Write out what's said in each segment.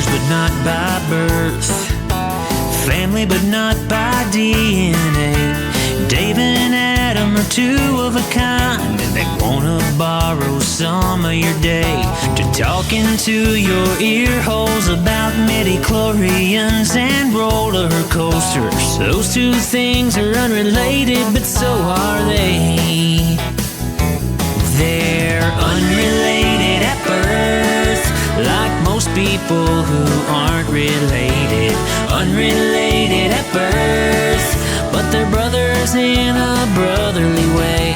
brothers, but not by birth. Family, but not by DNA. David and Adam are two of a kind, and they wanna borrow some of your day to talk into your ear holes about midi-chlorians and roller coasters. Those two things are unrelated, but so are they. They're unrelated at birth, like most people who aren't related. Unrelated at birth, but they're brothers in a brotherly way.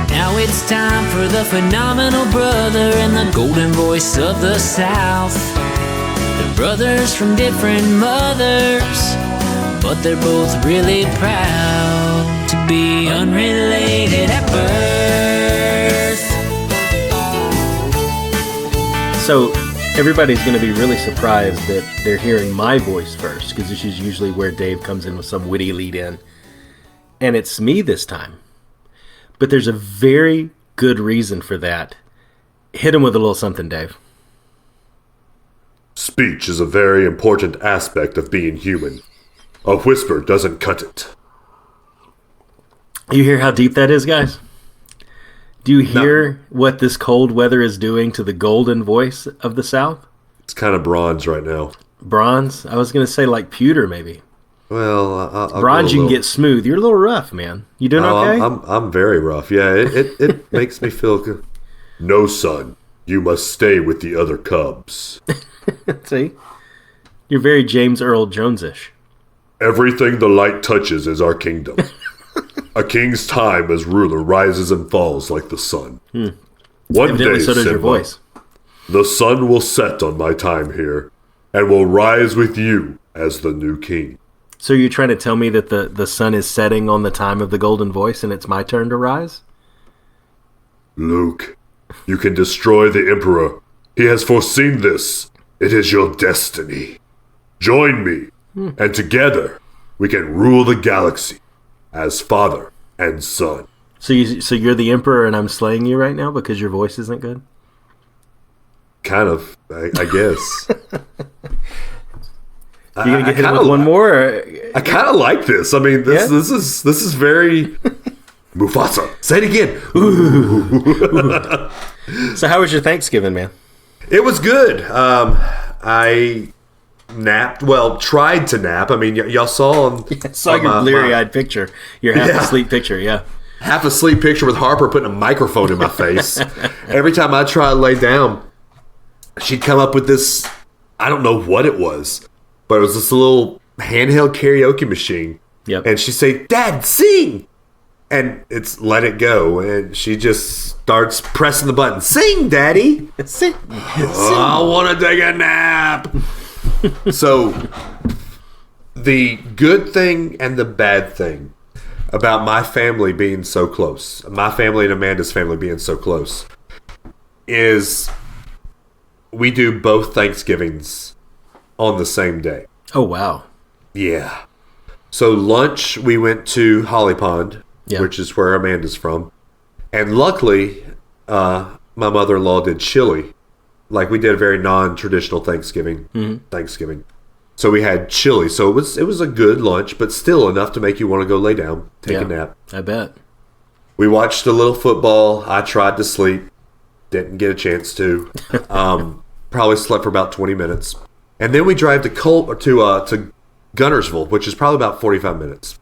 Now it's time for the phenomenal brother and the golden voice of the South. They're brothers from different mothers, but they're both really proud to be unrelated at birth. So everybody's going to be really surprised that they're hearing my voice first, because this is usually where Dave comes in with some witty lead in. And it's me this time. But there's a very good reason for that. Hit him with a little something, Dave. Speech is a very important aspect of being human. A whisper doesn't cut it. You hear how deep that is, guys? Do you hear what this cold weather is doing to the golden voice of the South? It's kind of bronze right now. Bronze? I was going to say like pewter, maybe. Well, I'll bronze, you can get smooth. You're a little rough, man. You doing okay? I'm very rough. Yeah, it makes me feel good. No, son, you must stay with the other cubs. See? You're very James Earl Jones-ish. Everything the light touches is our kingdom. A king's time as ruler rises and falls like the sun. One day, so does your voice. The sun will set on my time here, and will rise with you as the new king. So you're trying to tell me that the sun is setting on the time of the golden voice and it's my turn to rise? Luke, you can destroy the Emperor. He has foreseen this. It is your destiny. Join me, and together we can rule the galaxy as father and son. So you're the Emperor and I'm slaying you right now because your voice isn't good? Kind of, I guess. You gonna get hit with one more? Or? I kind of like this. I mean, this is very Mufasa. Say it again. So, how was your Thanksgiving, man? It was good. I napped. Well, tried to nap. I mean, y'all saw. I saw your bleary-eyed picture. Your half-asleep picture. Yeah. Half asleep picture with Harper putting a microphone in my face. Every time I try to lay down, she'd come up with this. I don't know what it was. But it was this little handheld karaoke machine. Yep. And she'd say, Dad, sing! And it's let it go. And she just starts pressing the button. Sing, Daddy! Sing. I want to take a nap. So, the good thing and the bad thing about my family being so close, my family and Amanda's family being so close, is we do both Thanksgivings on the same day. Oh, wow. Yeah. So lunch, we went to Holly Pond, which is where Amanda's from. And luckily, my mother-in-law did chili. Like, we did a very non-traditional Thanksgiving. So we had chili. So it was a good lunch, but still enough to make you want to go lay down, take a nap. I bet. We watched a little football. I tried to sleep. Didn't get a chance to. Probably slept for about 20 minutes. And then we drive to Gunnersville, which is probably about 45 minutes.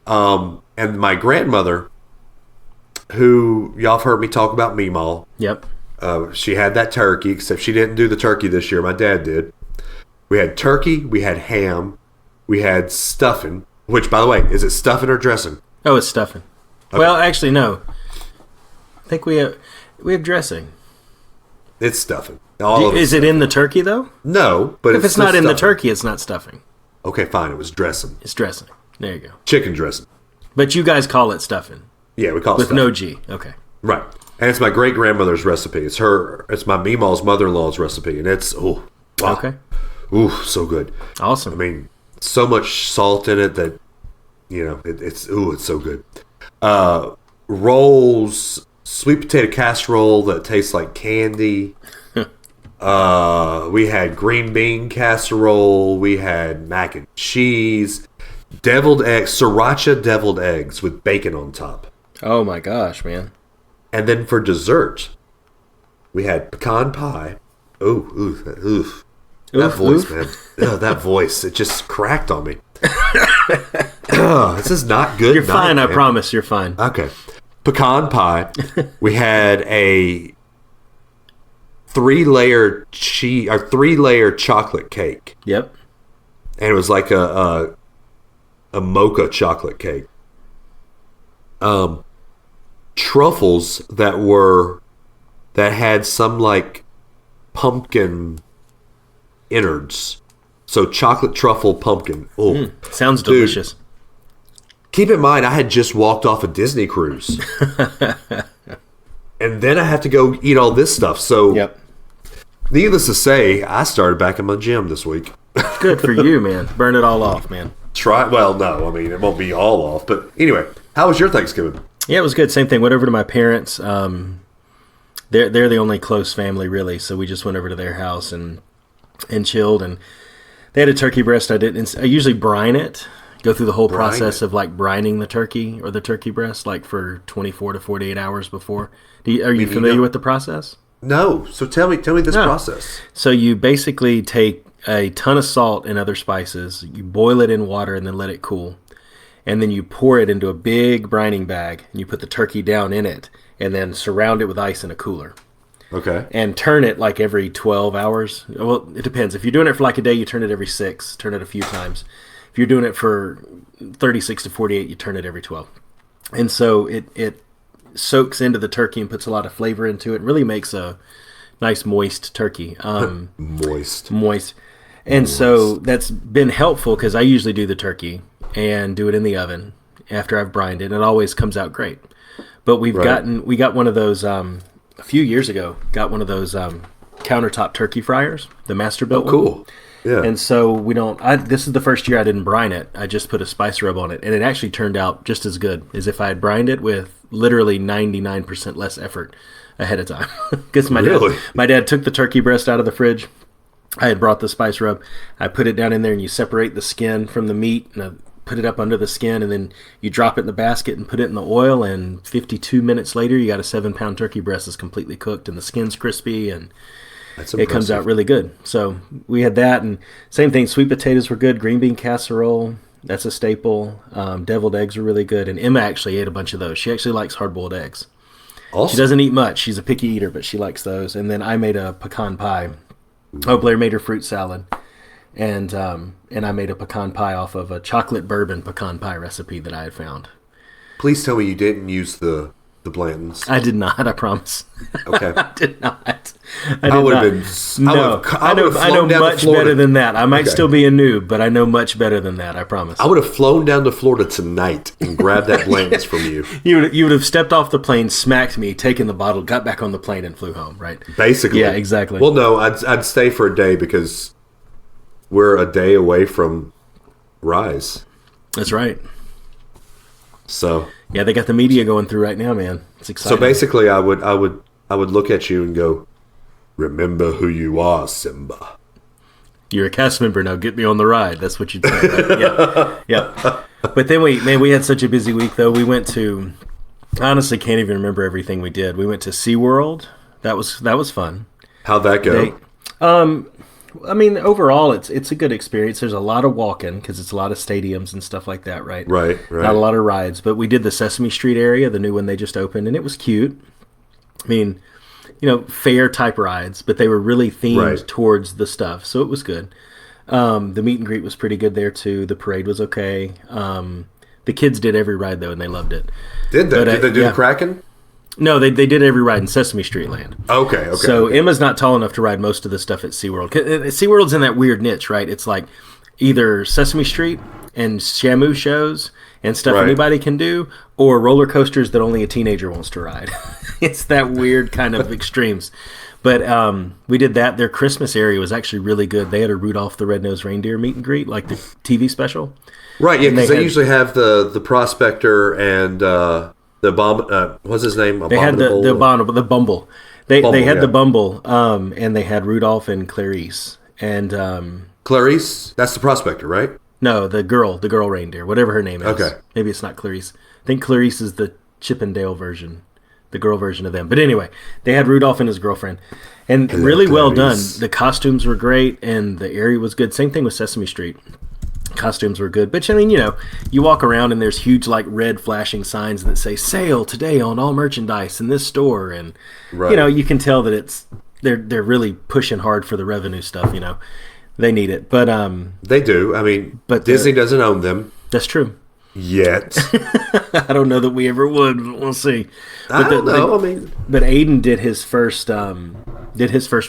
And my grandmother, who y'all have heard me talk about Meemaw. Yep. She had that turkey, except she didn't do the turkey this year. My dad did. We had turkey, we had ham, we had stuffing. Which, by the way, is it stuffing or dressing? Oh, it's stuffing. Okay. Well, actually, no. I think we have dressing. It's stuffing. Is it in the turkey, though? No, but if it's not in the turkey, it's not stuffing. Okay, fine. It was dressing. It's dressing. There you go. Chicken dressing. But you guys call it stuffing. Yeah, we call it stuffing. With no G. Okay. Right. And it's my great-grandmother's recipe. It's my Meemaw's mother-in-law's recipe. And it's, wow. Okay. Ooh, so good. Awesome. I mean, so much salt in it that, it's so good. Rolls, sweet potato casserole that tastes like candy. We had green bean casserole. We had mac and cheese, deviled eggs, sriracha deviled eggs with bacon on top. Oh my gosh, man! And then for dessert, we had pecan pie. Ooh. That voice, man. Oh, that voice. It just cracked on me. This is not good. You're fine, I promise. You're fine. Okay. Pecan pie. We had a 3-layer chocolate cake. Yep. And it was like a mocha chocolate cake. Truffles that had some like pumpkin innards. So chocolate truffle pumpkin. Oh, sounds delicious. Keep in mind, I had just walked off a Disney cruise. And then I have to go eat all this stuff. So, yep. Needless to say, I started back in my gym this week. Good for you, man. Burn it all off, man. Well, no. I mean, it won't be all off. But anyway, how was your Thanksgiving? Yeah, it was good. Same thing. Went over to my parents. They're the only close family, really. So we just went over to their house and chilled. And they had a turkey breast. I usually brine it. Go through the whole process of like brining the turkey or the turkey breast, like for 24 to 48 hours before. Are you familiar with the process? No. So tell me this process. So you basically take a ton of salt and other spices, you boil it in water and then let it cool. And then you pour it into a big brining bag and you put the turkey down in it and then surround it with ice in a cooler. Okay. And turn it like every 12 hours. Well, it depends. If you're doing it for like a day, you turn it every 6, turn it a few times. If you're doing it for 36 to 48, you turn it every 12. And so it soaks into the turkey and puts a lot of flavor into it. Really makes a nice moist turkey. Moist. And so that's been helpful because I usually do the turkey and do it in the oven after I've brined it. And it always comes out great. But we got one of those a few years ago. Got one of those countertop turkey fryers, the Masterbuilt. Oh, cool. Yeah. And so this is the first year I didn't brine it. I just put a spice rub on it. And it actually turned out just as good as if I had brined it with literally 99% less effort ahead of time. Because my dad took the turkey breast out of the fridge. I had brought the spice rub. I put it down in there and you separate the skin from the meat and I put it up under the skin and then you drop it in the basket and put it in the oil. And 52 minutes later, you got a 7-pound turkey breast that's completely cooked and the skin's crispy and it comes out really good. So we had that, and same thing. Sweet potatoes were good. Green bean casserole, that's a staple. Deviled eggs were really good, and Emma actually ate a bunch of those. She actually likes hard-boiled eggs. Awesome. She doesn't eat much. She's a picky eater, but she likes those. And then I made a pecan pie. Oh, Blair made her fruit salad, and I made a pecan pie off of a chocolate bourbon pecan pie recipe that I had found. Please tell me you didn't use the Blantons. I did not, I promise. Okay. I did not. I would have been. No, I know much better than that. I might still be a noob, but I know much better than that, I promise. I would have flown down to Florida tonight and grabbed that Blantons from you. You would have stepped off the plane, smacked me, taken the bottle, got back on the plane, and flew home, right? Basically. Yeah, exactly. Well, no, I'd stay for a day because we're a day away from Rise. That's right. So yeah, they got the media going through right now, man. It's exciting. So basically, I would look at you and go, "Remember who you are, Simba." You're a cast member now. Get me on the ride. That's what you'd say. Right? Yeah. But then we had such a busy week though. We went to, I honestly can't even remember everything we did. We went to SeaWorld. That was fun. How'd that go? I mean, overall, it's a good experience. There's a lot of walking because it's a lot of stadiums and stuff like that, right? Right. Not a lot of rides, but we did the Sesame Street area, the new one they just opened, and it was cute. I mean, fair type rides, but they were really themed towards the stuff, so it was good. The meet and greet was pretty good there too. The parade was okay. The kids did every ride though, and they loved it. Did they? Did they do the Kraken? No, they did every ride in Sesame Street Land. Okay. So Emma's not tall enough to ride most of the stuff at SeaWorld. SeaWorld's in that weird niche, right? It's like either Sesame Street and Shamu shows and stuff anybody can do, or roller coasters that only a teenager wants to ride. It's that weird kind of extremes. But we did that. Their Christmas area was actually really good. They had a Rudolph the Red-Nosed Reindeer meet and greet, like the TV special. Right, yeah, because they usually have the Prospector and... what's his name? They had the Bumble. They had the Bumble, and they had Rudolph and Clarice. And Clarice, that's the prospector, right? no, the girl reindeer, whatever her name is. Okay. Maybe it's not Clarice. I think Clarice is the Chippendale version, the girl version of them. But anyway, they had Rudolph and his girlfriend. And really well done. The costumes were great, and the area was good. Same thing with Sesame Street. Costumes were good. But, I mean, you walk around and there's huge, like, red flashing signs that say, sale today on all merchandise in this store. And, you can tell that they're really pushing hard for the revenue stuff, They need it. But they do. I mean, but Disney doesn't own them. That's true. Yet. I don't know that we ever would. But we'll see. But I don't know. But Aiden did his first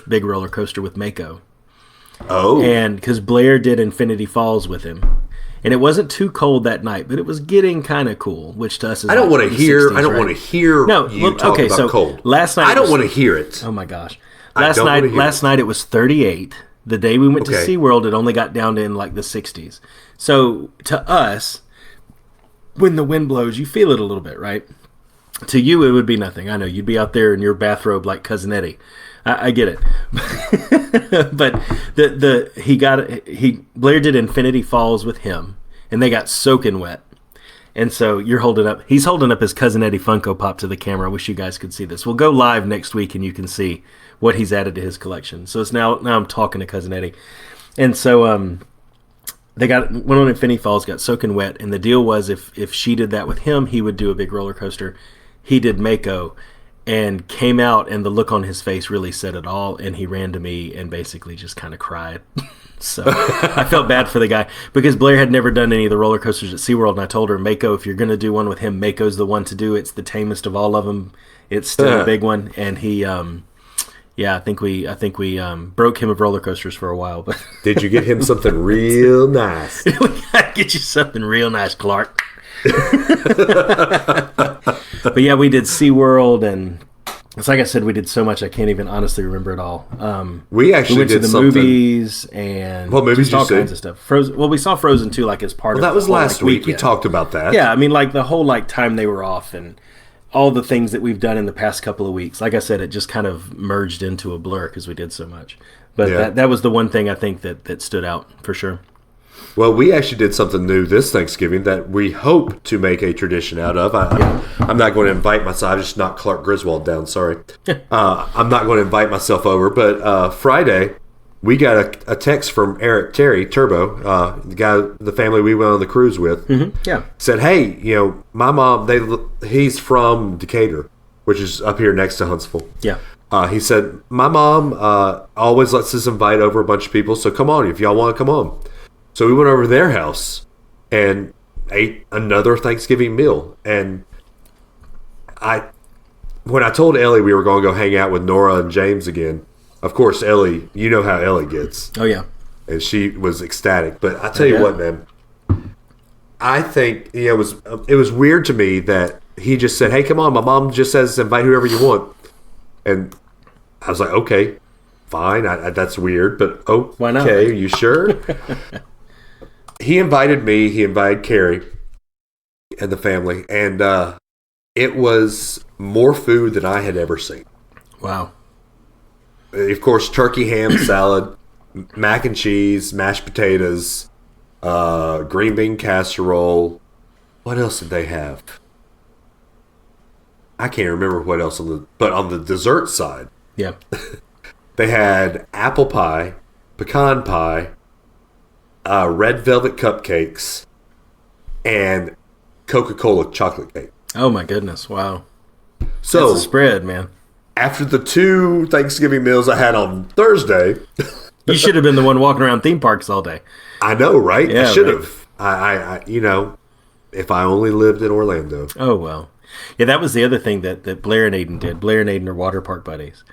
big roller coaster with Mako. Oh. And because Blair did Infinity Falls with him. And it wasn't too cold that night, but it was getting kind of cool, which to us is I don't want to hear. 60s, I don't right? want to hear. No, you talk about cold. Last night I don't want to hear it. Oh my gosh! Last night it was 38. The day we went to SeaWorld, it only got down to in like the 60s. So to us, when the wind blows, you feel it a little bit, right? To you, it would be nothing. I know you'd be out there in your bathrobe like Cousin Eddie. I get it, but Blair did Infinity Falls with him, and they got soaking wet. And so he's holding up his Cousin Eddie Funko Pop to the camera. I wish you guys could see this. We'll go live next week, and you can see what he's added to his collection. So it's now I'm talking to Cousin Eddie, and so they went on Infinity Falls, got soaking wet, and the deal was if she did that with him, he would do a big roller coaster. He did Mako. And came out, and the look on his face really said it all. And he ran to me and basically just kind of cried. So I felt bad for the guy because Blair had never done any of the roller coasters at SeaWorld. And I told her, Mako, if you're going to do one with him, Mako's the one to do. It's the tamest of all of them. It's still a big one. And he, I think we broke him of roller coasters for a while. But did you get him something real nice? We gotta get you something real nice, Clark. But yeah, we did SeaWorld, and it's like I said, we did so much I can't even honestly remember it all. We went to the movies and what movies all kinds of stuff. Frozen. Well, we saw Frozen 2 like as part of that was last week. weekend. We talked about that. Yeah, I mean like the whole like time they were off and all the things that we've done in the past couple of weeks. Like I said, it just kind of merged into a blur because we did so much. But that was the one thing I think that stood out for sure. Well, we actually did something new this Thanksgiving that we hope to make a tradition out of. I'm not going to invite myself. I just knocked Clark Griswold down. Sorry. I'm not going to invite myself over. But Friday, we got a text from Eric Terry, Turbo, the family we went on the cruise with. Mm-hmm. Yeah. Said, hey, my mom, he's from Decatur, which is up here next to Huntsville. Yeah. He said, my mom always lets us invite over a bunch of people. So come on if y'all want to come on. So we went over to their house and ate another Thanksgiving meal. And when I told Ellie we were going to go hang out with Nora and James again, of course, Ellie, you know how Ellie gets. Oh, yeah. And she was ecstatic. But I tell you what, man, I think it was weird to me that he just said, hey, come on, my mom just says invite whoever you want. And I was like, okay, fine. That's weird, but okay, why not? Are you sure? He invited me. He invited Carrie and the family, and it was more food than I had ever seen. Wow! Of course, turkey, ham, salad, mac and cheese, mashed potatoes, green bean casserole. What else did they have? I can't remember what else but on the dessert side, yeah, they had apple pie, pecan pie, red velvet cupcakes, and Coca-Cola chocolate cake. Oh my goodness! Wow. So that's a spread, man. After the 2 Thanksgiving meals I had on Thursday, you should have been the one walking around theme parks all day. I know, right? Yeah, I should have. I if I only lived in Orlando. Oh well. Yeah, that was the other thing that Blair and Aiden did. Blair and Aiden are water park buddies,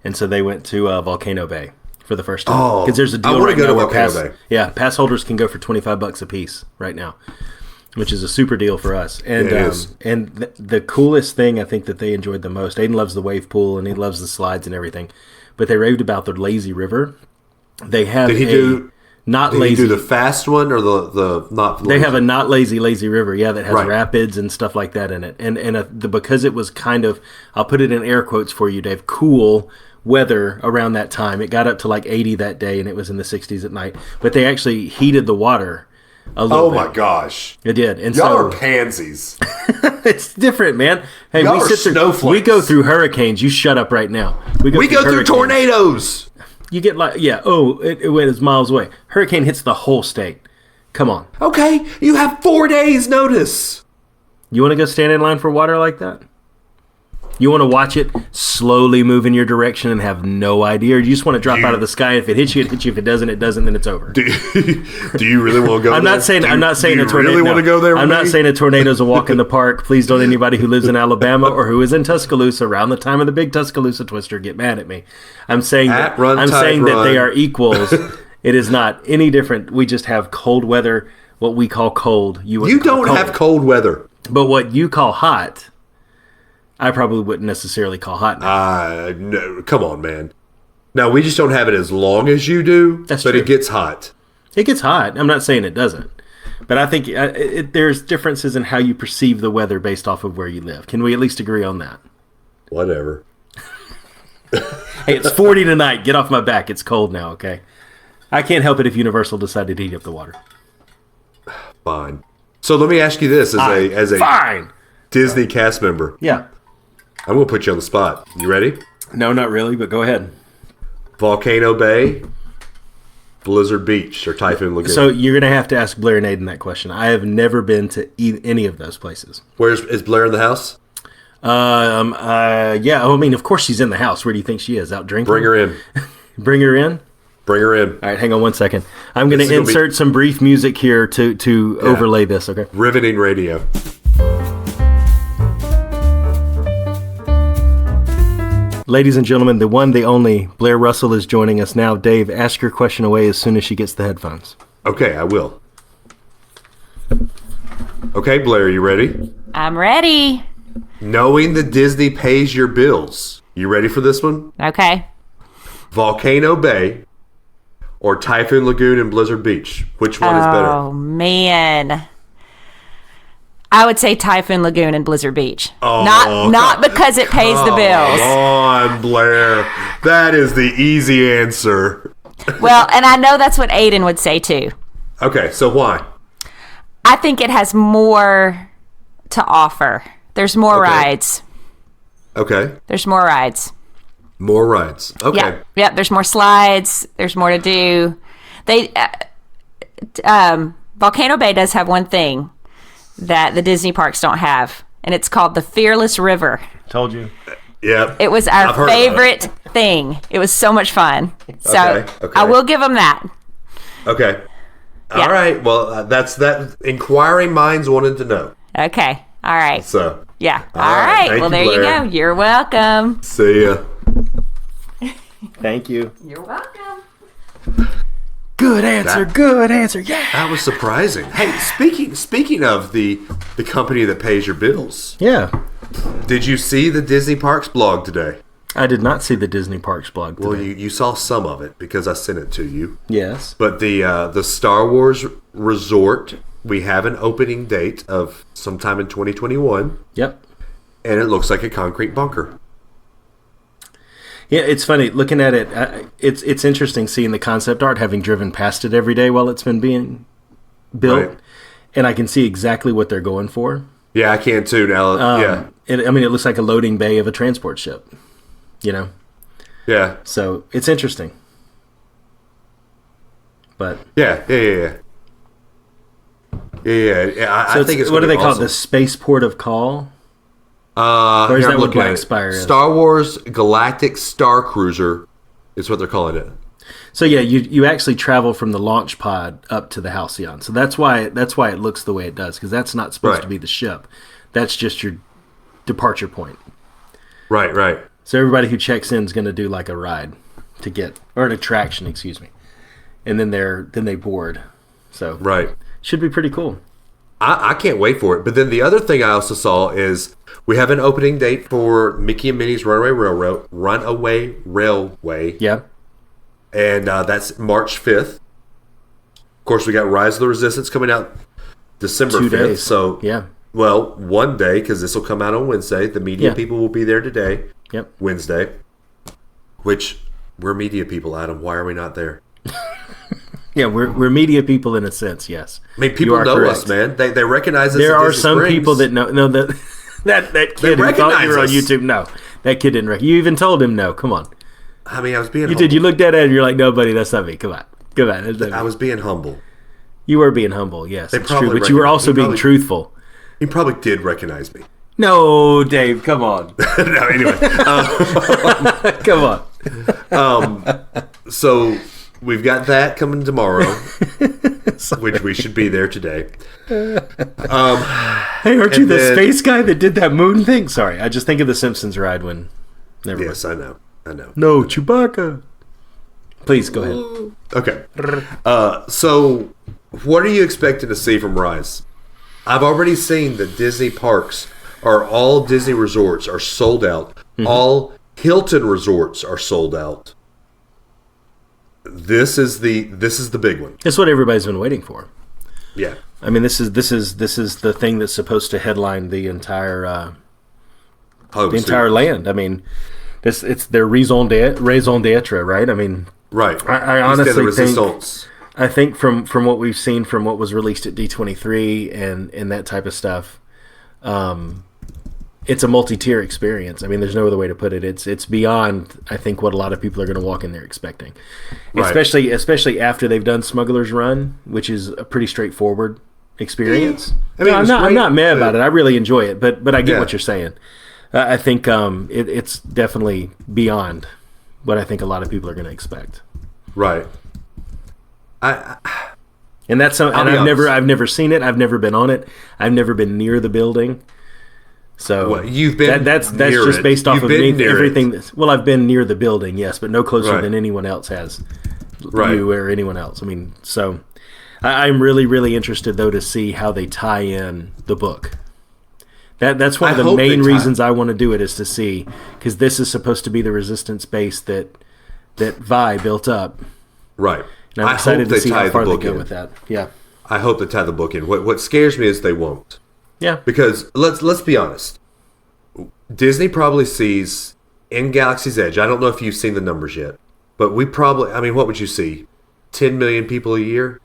and so they went to Volcano Bay for the first time. Because there's a deal right now where pass holders can go for $25 a piece right now, which is a super deal for us. And the coolest thing I think that they enjoyed the most, Aiden loves the wave pool and he loves the slides and everything, but they raved about the lazy river. They have Not Do you lazy. do the fast one or the not? They have a not lazy river, that has Right. rapids and stuff like that in it. And because it was kind of, I'll put it in air quotes for you, Dave, cool weather around that time. It got up to like 80 that day, and it was in the 60s at night. But they actually heated the water a little bit. Oh my gosh. It did. And Y'all so are pansies. it's different, man. Hey, Y'all are snowflakes. we go through hurricanes. You shut up right now. We go through hurricanes. tornadoes. You get like, it was miles away. Hurricane hits the whole state. Come on. Okay, you have 4 days notice. You want to go stand in line for water like that? You want to watch it slowly move in your direction and have no idea? Or you just want to drop out of the sky? If it hits you, it hits you. If it doesn't, then it's over. Do you really want to go I'm there? not saying Do a you tornado. really want to go there with I'm not me? saying a tornado's a walk in the park. Please don't anybody who lives in Alabama or who is in Tuscaloosa around the time of the big Tuscaloosa twister get mad at me. I'm saying that they are equals. It is not any different. We just have cold weather, what we call cold. You don't have cold weather. But what you call hot, I probably wouldn't necessarily call hot now. No, come on, man. Now, we just don't have it as long as you do, That's but true. it gets hot. It gets hot. I'm not saying it doesn't. But I think there's differences in how you perceive the weather based off of where you live. Can we at least agree on that? Whatever. Hey, it's 40 tonight. Get off my back. It's cold now, okay? I can't help it if Universal decided to heat up the water. Fine. So let me ask you this as a Fine. Disney cast member. Yeah. I'm going to put you on the spot. You ready? No, not really, but go ahead. Volcano Bay, Blizzard Beach, or Typhoon Lagoon. So you're going to have to ask Blair and Aiden that question. I have never been to any of those places. Is Blair in the house? Yeah. I mean, of course she's in the house. Where do you think she is? Out drinking? Bring her in. Bring her in? Bring her in. All right, hang on one second. I'm going This to is gonna insert some brief music here to overlay this, okay? Riveting radio. Ladies and gentlemen, the one, the only, Blair Russell is joining us now. Dave, ask your question away as soon as she gets the headphones. Okay, I will. Okay, Blair, you ready? I'm ready. Knowing that Disney pays your bills. You ready for this one? Okay. Volcano Bay or Typhoon Lagoon and Blizzard Beach? Which one is better? Oh, man. I would say Typhoon Lagoon and Blizzard Beach. Oh, not because it pays the bills. Come on, Blair. That is the easy answer. Well, and I know that's what Aiden would say too. Okay, so why? I think it has more to offer. There's more Okay. rides. Okay. There's more rides. More rides. Okay. Yep. There's more slides. There's more to do. Volcano Bay does have one thing that the Disney parks don't have, and it's called the Fearless River. Told you. Yep. It was I've our heard favorite thing. It was so much fun. So Okay. I will give them that. Okay. Yeah. All right. Well, that's that. Inquiring minds wanted to know. Okay. All right. So, Yeah. All All right. right. Thank Well, you, there you Blair. go. You're welcome. see ya. Thank you. You're welcome. Good answer. Good answer. Yeah. That was surprising. Hey, speaking of the company that pays your bills, Yeah. did you see the Disney Parks blog today? I did not see the Disney Parks blog today. Well, you saw some of it because I sent it to you. Yes. But the Star Wars Resort, we have an opening date of sometime in 2021, Yep. and it looks like a concrete bunker. Yeah, it's funny looking at it. It's interesting seeing the concept art, having driven past it every day while it's been being built, Right. and I can see exactly what they're going for. Yeah, I can too now. Yeah, I mean, it looks like a loading bay of a transport ship. You know, yeah, so it's interesting. But yeah. I think it's what do they call it? awesome. The spaceport of call. Or is Here, that I'm what looking at Black it. Spire is? Star Wars Galactic Star Cruiser is what they're calling it. So yeah, you actually travel from the launch pod up to the Halcyon. So that's why it looks the way it does, because that's not supposed Right. to be the ship. That's just your departure point. Right. So everybody who checks in is going to do like a ride to get, or an attraction, excuse me, and then they board. So Right. should be pretty cool. I can't wait for it. But then the other thing I also saw is we have an opening date for Mickey and Minnie's Runaway Railway, Yeah. and that's March 5th. Of course, we got Rise of the Resistance coming out December 2 5th. days. So, yeah. Well, one day, because this will come out on Wednesday. The media people will be there today. Yep. Wednesday. Which, we're media people, Adam. Why are we not there? Yeah, we're media people in a sense, yes. I mean, people know correct. us, man. They recognize us. There at are Disney some Springs. people that know that kid who thought you were on us. YouTube. No, that kid didn't recognize. You even told him no. Come on. I mean, I was being You humble. did. You looked at it and you're like, no, buddy, that's not me. Come on. That's not me. I was being humble. You were being humble, yes. It's probably true, but you were also being truthful. He probably did recognize me. No, Dave, come on. No, anyway. Come on. So we've got that coming tomorrow, which we should be there today. Hey, aren't you the space guy that did that moon thing? Sorry, I just think of the Simpsons ride when... Never Yes, I know. No, Chewbacca. Please, go ahead. Okay. So what are you expecting to see from Rise? I've already seen that Disney parks all Disney resorts are sold out. Mm-hmm. All Hilton resorts are sold out. This is the big one. It's what everybody's been waiting for. Yeah. I mean, this is the thing that's supposed to headline the entire land. I mean, it's their raison d'etre, right? I mean, right. I honestly think from what we've seen from what was released at D23 and that type of stuff, it's a multi-tier experience. I mean, there's no other way to put it. It's beyond, I think, what a lot of people are going to walk in there expecting. Right. Especially after they've done Smuggler's Run, which is a pretty straightforward experience. I mean, I'm not mad about it. I really enjoy it, but I get what you're saying. I think it's definitely beyond what I think a lot of people are going to expect. Right. And that's I've never seen it. I've never been on it. I've never been near the building. So you've been that's just based off of me. Everything. I've been near the building, yes, but no closer than anyone else has. You or anyone else. I mean, so I'm really, really interested though to see how they tie in the book. That's one of the main reasons I want to do it is to see, because this is supposed to be the Resistance base that Vi built up. Right. And I'm excited to see how far they go with that. Yeah. I hope they tie the book in. What scares me is they won't. Yeah. Because let's be honest. Disney probably sees in Galaxy's Edge. I don't know if you've seen the numbers yet, but what would you see? 10 million people a year?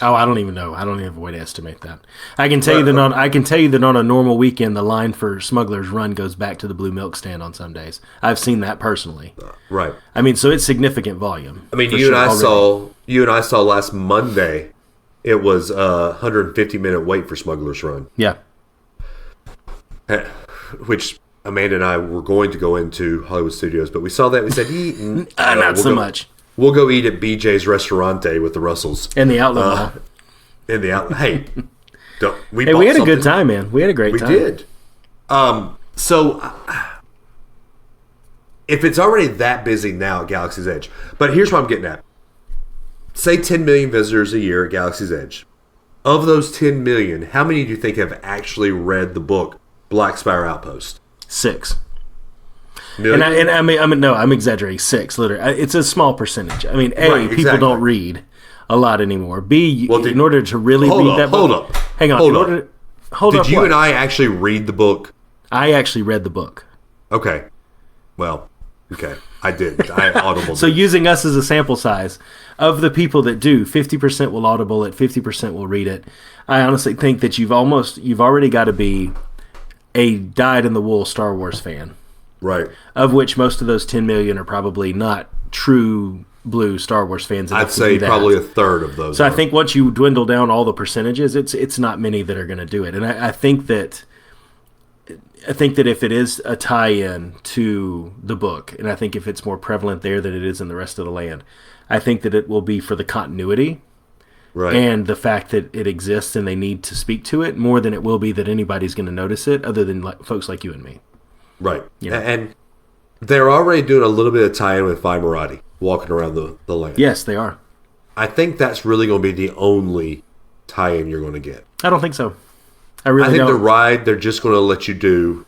Oh, I don't even know. I don't even have a way to estimate that. I can tell you that on a normal weekend, the line for Smuggler's Run goes back to the Blue Milk stand on some days. I've seen that personally. Right. I mean, so it's significant volume. I mean, you and I saw last Monday. It was a 150-minute wait for Smuggler's Run. Yeah. Which Amanda and I were going to go into Hollywood Studios, but we saw that. We said, not so much. We'll go eat at BJ's Restaurante with the Russells. In the outlet mall. In the outlet. Hey, we had a good time, man. We had a great time. We did. So, if it's already that busy now at Galaxy's Edge, but here's what I'm getting at. Say 10 million visitors a year at Galaxy's Edge. Of those 10 million, how many do you think have actually read the book Black Spire Outpost? 6. Million? And I'm exaggerating. 6, literally. It's a small percentage. I mean, people don't read a lot anymore. B, in order to really read that book. Hold up. Hang on. Did you and I actually read the book? I actually read the book. Okay. Well, okay. I did. I audible. So using us as a sample size, of the people that do, 50% will audible it, 50% will read it. I honestly think that you've already got to be a dyed-in-the-wool Star Wars fan. Right. Of which most of those 10 million are probably not true blue Star Wars fans. I'd say probably a third of those. So I think once you dwindle down all the percentages, it's not many that are going to do it. And I think that if it is a tie-in to the book, and I think if it's more prevalent there than it is in the rest of the land, I think that it will be for the continuity and the fact that it exists and they need to speak to it more than it will be that anybody's going to notice it other than folks like you and me. Right. You know? And they're already doing a little bit of tie-in with Vi Moradi walking around the land. Yes, they are. I think that's really going to be the only tie-in you're going to get. I don't think so. I think the ride, they're just going to let you do,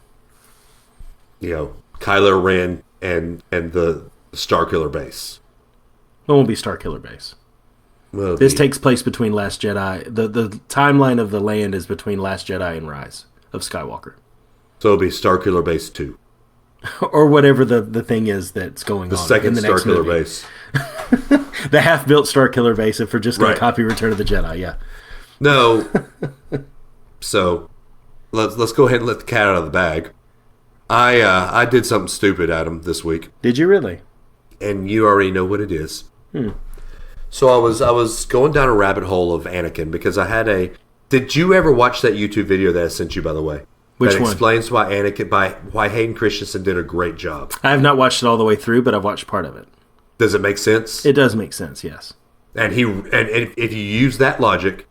Kylo Ren and the Starkiller base. It won't be Starkiller base. Well, This takes place between Last Jedi. The timeline of the land is between Last Jedi and Rise of Skywalker. So it'll be Starkiller Base 2. Or whatever the thing is that's going The on. second in the next Starkiller movie. Base. The half-built Starkiller Base, if we're just going Right. to copy Return of the Jedi, yeah. No. So let's go ahead and let the cat out of the bag. I did something stupid, Adam, this week, Did you really? and you already know what it is. So I was going down a rabbit hole of Anakin because I had a. Did you ever watch that YouTube video that I sent you, by the way? Which that one? explains why why Hayden Christiansen did a great job. I have not watched it all the way through, but I've watched part of it. Does it make sense? It does make sense, yes. And if you use that logic,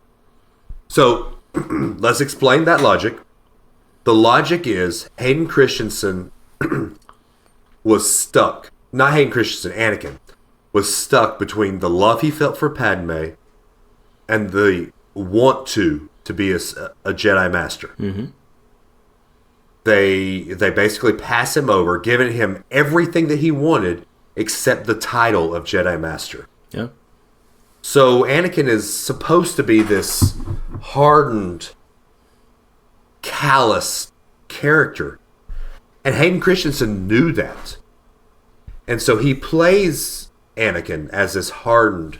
so let's explain that logic. The logic is Hayden Christensen was stuck. Not Hayden Christensen, Anakin was stuck between the love he felt for Padme and the want to be a Jedi Master. Mm-hmm. They basically pass him over, giving him everything that he wanted except the title of Jedi Master. Yeah. So Anakin is supposed to be this hardened, callous character. And Hayden Christensen knew that. And so he plays Anakin as this hardened,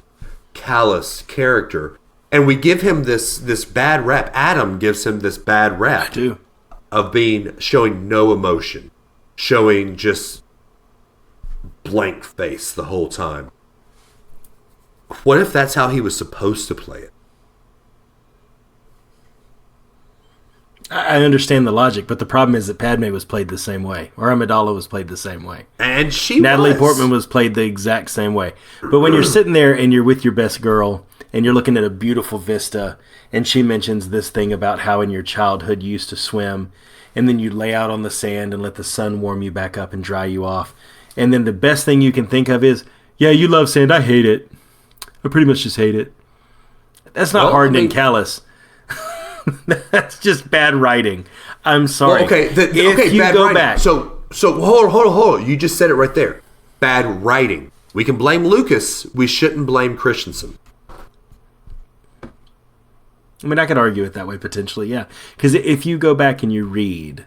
callous character. And we give him this bad rap. Adam gives him this bad rap. I do. Of showing no emotion. Showing just blank face the whole time. What if that's how he was supposed to play it? I understand the logic, but the problem is that Padme was played the same way, or Amidala was played the same way. And Natalie was. Portman was played the exact same way. But when you're sitting there and you're with your best girl and you're looking at a beautiful vista, and she mentions this thing about how in your childhood you used to swim, and then you lay out on the sand and let the sun warm you back up and dry you off, and then the best thing you can think of is, yeah, you love sand, I hate it. I pretty much just hate it. That's not hardened and callous. That's just bad writing. I'm sorry. Well, if you bad go writing. back. So hold on. You just said it right there. Bad writing. We can blame Lucas. We shouldn't blame Christensen. I mean, I could argue it that way potentially, yeah. Because if you go back and you read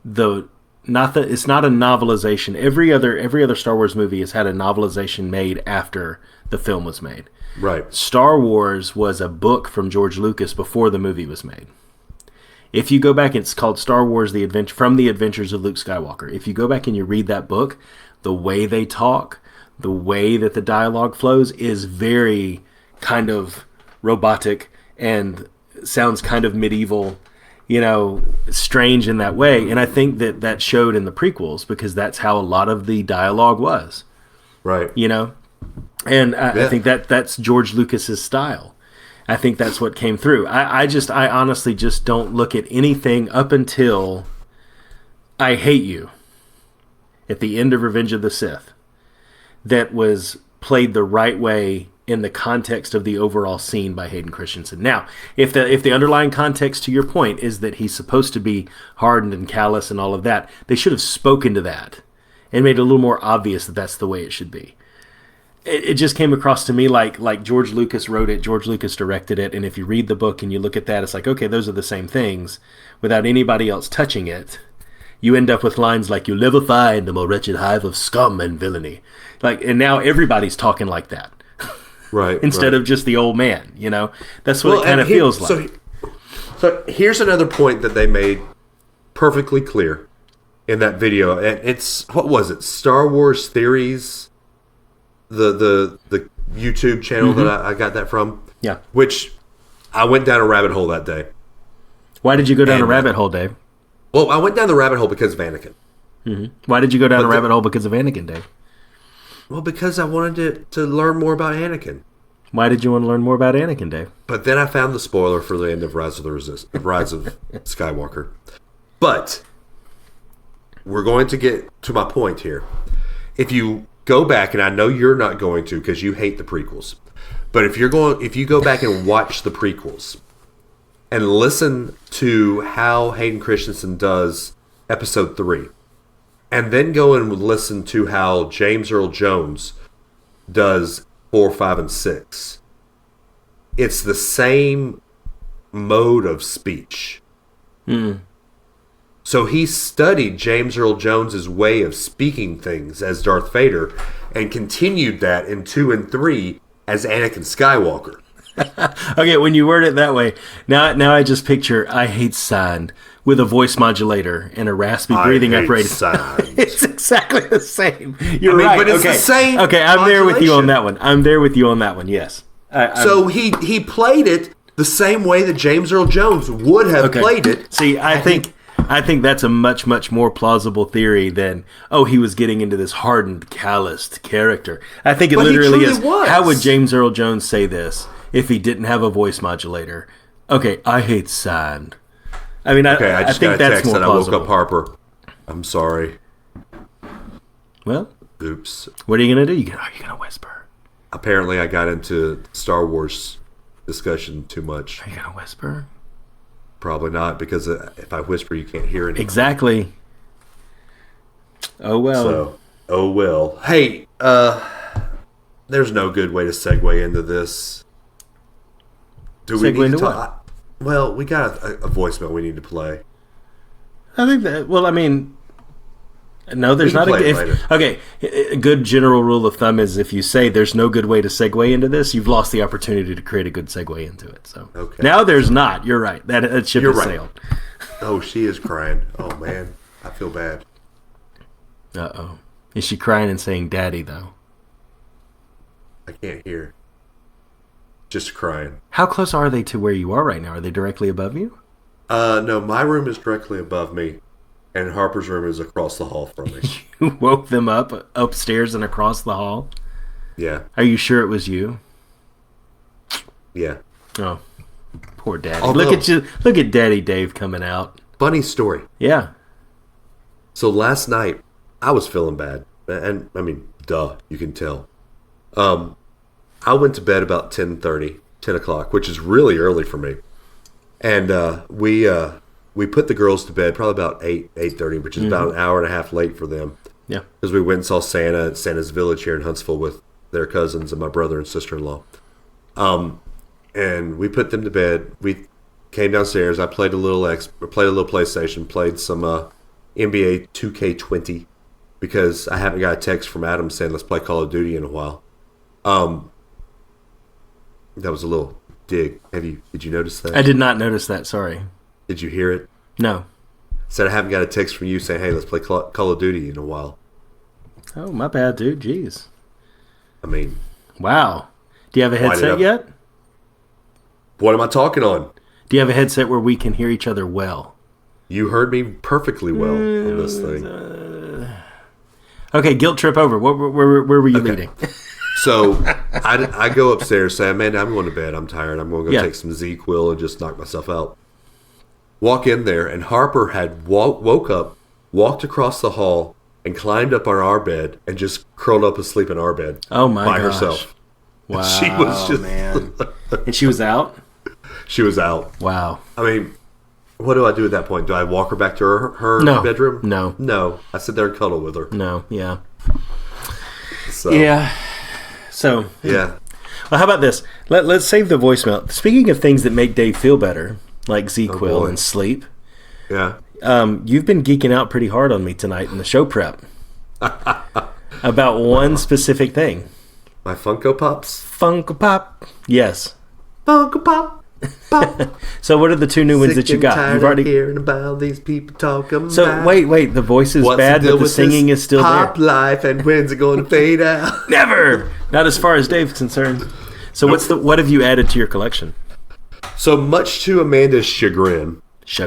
it's not a novelization. Every other Star Wars movie has had a novelization made after the film was made. Right. Star Wars was a book from George Lucas before the movie was made. If you go back, it's called Star Wars: From the Adventures of Luke Skywalker. If you go back and you read that book, the way they talk, the way that the dialogue flows is very kind of robotic and sounds kind of medieval, strange in that way. And I think that showed in the prequels because that's how a lot of the dialogue was. Right. And I think that's George Lucas's style. I think that's what came through. I honestly just don't look at anything up until I Hate You at the end of Revenge of the Sith that was played the right way in the context of the overall scene by Hayden Christensen. Now, if the underlying context to your point is that he's supposed to be hardened and callous and all of that, they should have spoken to that and made it a little more obvious that that's the way it should be. It just came across to me like George Lucas wrote it, George Lucas directed it, and if you read the book and you look at that, it's like, okay, those are the same things. Without anybody else touching it, you end up with lines like, "You'll never find a more wretched hive of scum and villainy." And now everybody's talking like that. Right. Instead of just the old man, That's what it kind of feels like. So here's another point that they made perfectly clear in that video. And it's, what was it? Star Wars Theories, the YouTube channel that I got that from. Yeah. Which I went down a rabbit hole that day. Why did you go down a rabbit hole, Dave? Well, I went down the rabbit hole because of Anakin. Mm-hmm. Why did you go down a rabbit hole because of Anakin, Dave? Well, because I wanted to learn more about Anakin. Why did you want to learn more about Anakin, Dave? But then I found the spoiler for the end of Rise of Skywalker. But we're going to get to my point here. If you go back, and I know you're not going to because you hate the prequels, but if you go back and watch the prequels and listen to how Hayden Christensen does Episode 3, and then go and listen to how James Earl Jones does 4, 5, and 6, it's the same mode of speech. So he studied James Earl Jones's way of speaking things as Darth Vader and continued that in 2 and 3 as Anakin Skywalker. Okay, when you word it that way, now I just picture I hate sand with a voice modulator and a raspy breathing apparatus. It's exactly the same. You're right. But it's the same. Okay, I'm there with you on that one. Yes. So he played it the same way that James Earl Jones would have played it. See, I think that's a much more plausible theory than he was getting into this hardened, calloused character. I think it literally is. How would James Earl Jones say this if he didn't have a voice modulator? Okay, I hate sand. I mean, I just think got a that's text more and plausible. I woke up Harper. I'm sorry. Well, oops. What are you gonna do? Are you gonna whisper? Apparently, I got into Star Wars discussion too much. Are you gonna whisper? Probably not, because if I whisper, you can't hear anything. Exactly. Oh well. So, oh well. Hey, there's no good way to segue into this. Do we need to talk? Well, we got a voicemail we need to play. I think that. Well, I mean, no, there's not okay. A good general rule of thumb is if you say there's no good way to segue into this, you've lost the opportunity to create a good segue into it. So now there's not. You're right. That ship has sailed. Oh, she is crying. Oh man, I feel bad. Uh-oh. Is she crying and saying "Daddy" though? I can't hear. Just crying. How close are they to where you are right now? Are they directly above you? No, my room is directly above me, and Harper's room is across the hall from me. You woke them up upstairs and across the hall? Yeah. Are you sure it was you? Yeah. Oh, poor Daddy. Look at you! Look at Daddy Dave coming out. Funny story. Yeah. So last night, I was feeling bad, and I mean, duh, you can tell. I went to bed about 10 o'clock, which is really early for me. And we put the girls to bed probably about 8:30, which is about an hour and a half late for them. Yeah. Because we went and saw Santa at Santa's Village here in Huntsville with their cousins and my brother and sister-in-law. And we put them to bed. We came downstairs. I played a little PlayStation, played some NBA 2K20 because I haven't got a text from Adam saying let's play Call of Duty in a while. That was a little dig. Did you notice that? I did not notice that. Sorry. Did you hear it? No. Said I haven't got a text from you saying, hey, let's play Call of Duty in a while. Oh, my bad, dude. Jeez. I mean. Wow. Do you have a headset yet? What am I talking on? Do you have a headset where we can hear each other well? You heard me perfectly well on this thing. Okay, guilt trip over. Where were you leading? So I go upstairs, say, Amanda, I'm going to bed. I'm tired. I'm going to go take some Z-Quil and just knock myself out. Walk in there, and Harper had woke up, walked across the hall, and climbed up on our bed and just curled up asleep in our bed. Oh my gosh. By herself. Wow, she was just man. And she was out? She was out. Wow. I mean, what do I do at that point? Do I walk her back to her bedroom? No. No. I sit there and cuddle with her. No, yeah. So. Yeah. So. Yeah. Well, how about this? Let's save the voicemail. Speaking of things that make Dave feel better, like Z-Quil and sleep. Yeah. You've been geeking out pretty hard on me tonight in the show prep. About one specific thing. My Funko Pops? Funko Pop. Yes. Funko Pop. Pop. So what are the two new ones that you got? You've already hearing about these people talking. So about wait, the voice is bad, but the singing is still pop there. Life, and when's it going to fade out? Never. Not as far as Dave's concerned. So what have you added to your collection? So much to Amanda's chagrin.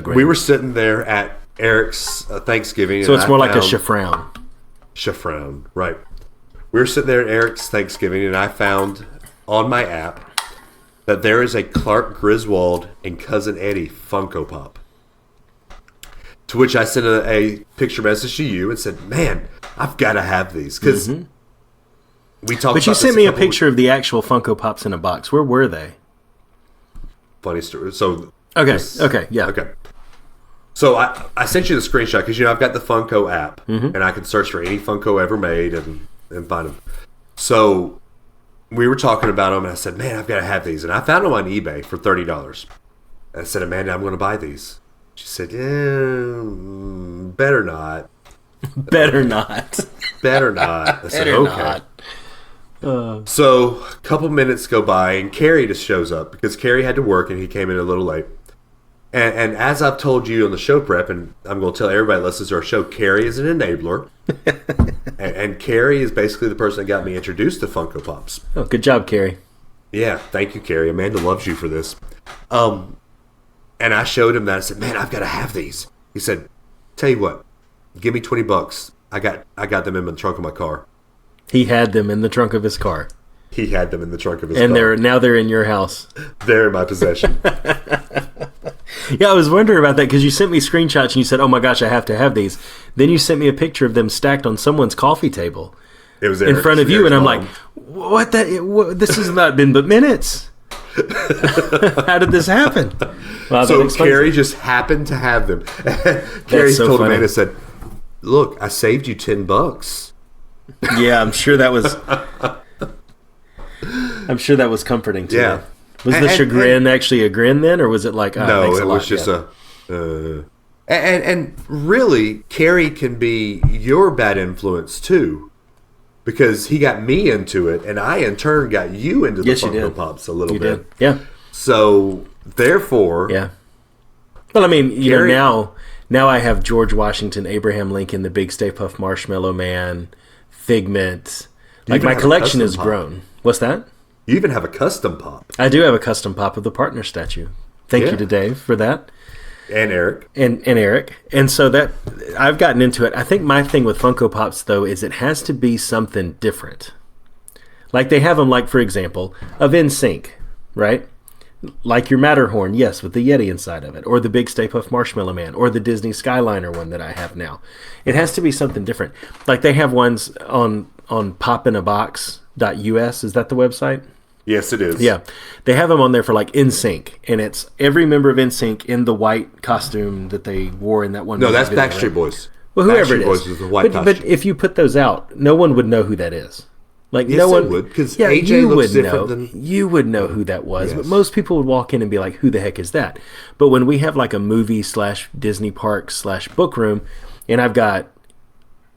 We were sitting there at Eric's Thanksgiving. So it's more like a chiffron. Chiffron, right. We were sitting there at Eric's Thanksgiving, and I found on my app that there is a Clark Griswold and Cousin Eddie Funko Pop. To which I sent a picture message to you and said, man, I've got to have these. Because we talked about But you sent me a picture of the actual Funko Pops in a box. Where were they? Funny story. So Okay, yeah. Okay. So I sent you the screenshot because, I've got the Funko app, and I can search for any Funko ever made and find them. So we were talking about them, and I said, man, I've got to have these. And I found them on eBay for $30. I said, Amanda, I'm going to buy these. She said, better not. Better not. Better not. I said, Better okay. not. So a couple minutes go by, and Carrie just shows up because Carrie had to work, and he came in a little late. And as I've told you on the show prep, and I'm going to tell everybody that listens to our show, Carrie is an enabler. and Carrie is basically the person that got me introduced to Funko Pops. Oh, good job, Carrie. Yeah, thank you, Carrie. Amanda loves you for this. And I showed him that. I said, man, I've got to have these. He said, tell you what, give me $20. I got them in the trunk of my car. He had them in the trunk of his car. He had them in the trunk of his car. And they're in your house. They're in my possession. Yeah, I was wondering about that because you sent me screenshots and you said, oh my gosh, I have to have these. Then you sent me a picture of them stacked on someo's coffee table. It was in front of you, and I'm like, what? This has not been but minutes. How did this happen? Well, so Carrie just happened to have them. Carrie so told funny. Amanda, said, look, I saved you $10. Yeah, I'm sure that was comforting too. Yeah. Was the chagrin actually a grin then, or was it like, no, it was just and really, Carrie can be your bad influence too, because he got me into it, and I in turn got you into the Funko Pops a little bit. Did. Yeah. So therefore, yeah. Well, I mean, you know, now I have George Washington, Abraham Lincoln, the Big Stay Puft Marshmallow Man, Figment. Like my collection has grown. What's that? You even have a custom pop. I do have a custom pop of the partner statue. Thank you to Dave for that. And Eric. And Eric. And so that I've gotten into it. I think my thing with Funko Pops, though, is it has to be something different. Like they have them, like, for example, of NSYNC, right? Like your Matterhorn, yes, with the Yeti inside of it. Or the Big Stay Puft Marshmallow Man. Or the Disney Skyliner one that I have now. It has to be something different. Like they have ones on popinabox.us. Is that the website? Yes, it is. Yeah. They have them on there for like NSYNC, and it's every member of NSYNC in the white costume that they wore in that one. No, that's video, Backstreet right? Boys. Well, whoever Backstreet it Boys is. the white costume. But if you put those out, no one would know who that is. Like yes, no one would, because yeah, AJ you looks would different know. than You would know who that was, Yes. but most people would walk in and be like, "Who the heck is that?" But when we have like a movie / Disney park / book room, and I've got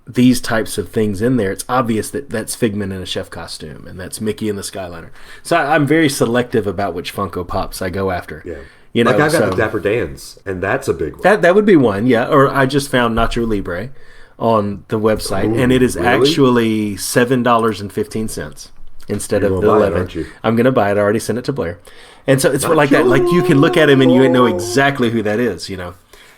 these types of things in there, it's obvious that that's Figment in a chef costume, and that's Mickey in the Skyliner. So I'm very selective about which Funko Pops I go after. Yeah. You know, like I got the Dapper Dans, and that's a big one. That would be one, yeah. Or I just found Nacho Libre on the website, and it is really? actually $7.15 instead of the 11. Aren't you? I'm going to buy it. I already sent it to Blair, and so it's like that. Like you can look at him and you know exactly who that is. You know,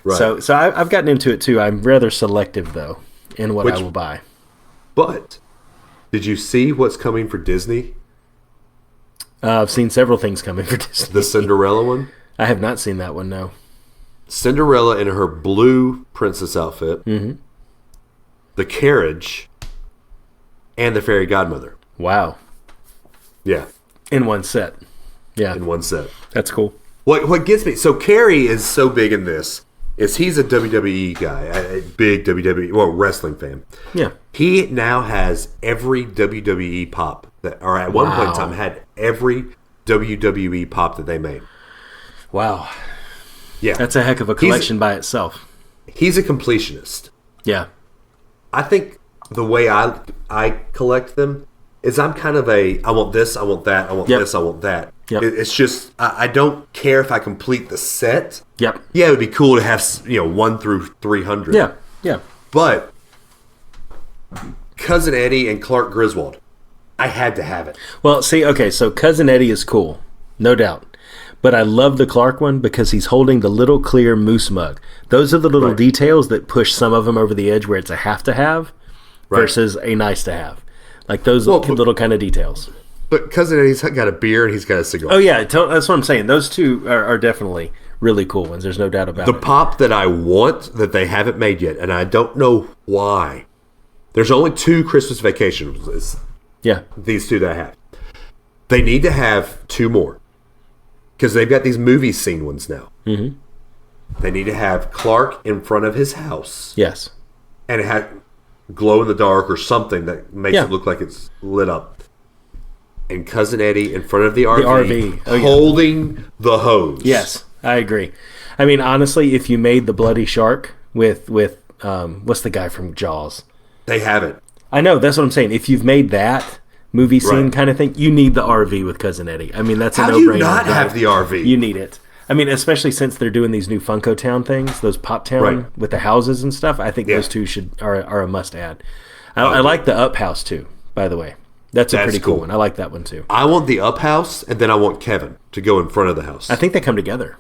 Right. So I've gotten into it too. I'm rather selective though in what I will buy. But did you see what's coming for Disney? I've seen several things coming for Disney. The Cinderella one? I have not seen that one. No. Cinderella in her blue princess outfit, the carriage, and the fairy godmother. Wow. Yeah, In one set. Yeah. in one set. That's cool. What gets me? So Carrie is so big in this. Is he's a WWE guy, a big WWE, wrestling fan. Yeah. He now has every WWE pop that, or at one point in Wow. time, had every WWE pop that they made. Wow. Yeah, That's a heck of a collection by itself. He's a completionist. Yeah. I think the way I collect them is I'm kind of I want this, I want that, I want Yep. this, I want that. Yep. It's just I don't care if I complete the set. Yep. Yeah, it would be cool to have 1 through 300. Yeah. Yeah. But Cousin Eddie and Clark Griswold, I had to have it. Well, see, okay, so Cousin Eddie is cool, no doubt. But I love the Clark one because he's holding the little clear moose mug. Those are the little Right. details that push some of them over the edge where it's a have to have versus a nice to have. Like those little kind of details. But Cousin Eddie's got a beer and he's got a cigar. Oh, yeah, that's what I'm saying. Those two are definitely really cool ones. There's no doubt about The it. pop that I want that they haven't made yet, and I don't know why. There's only 2 Christmas Vacations. It's Yeah. these 2 that I have. They need to have 2 more. Because they've got these movie scene ones now. Mm-hmm. They need to have Clark in front of his house. Yes. And it had glow in the dark or something that makes Yeah. it look like it's lit up. and Cousin Eddie in front of the RV, RV. Holding the hose. Yes, I agree. I mean, honestly, if you made the bloody shark with what's the guy from Jaws? They haven't. I know, that's what I'm saying. If you've made that movie scene kind of thing, you need the RV with Cousin Eddie. I mean, that's a no-brainer. How do you not have the RV? You need it. I mean, especially since they're doing these new Funko Town things, those Pop Town with the houses and stuff. I think those two are a must-add. I like the Up House, too, by the way. That's a pretty cool one. I like that one, too. I want the Up House, and then I want Kevin to go in front of the house. I think they come together.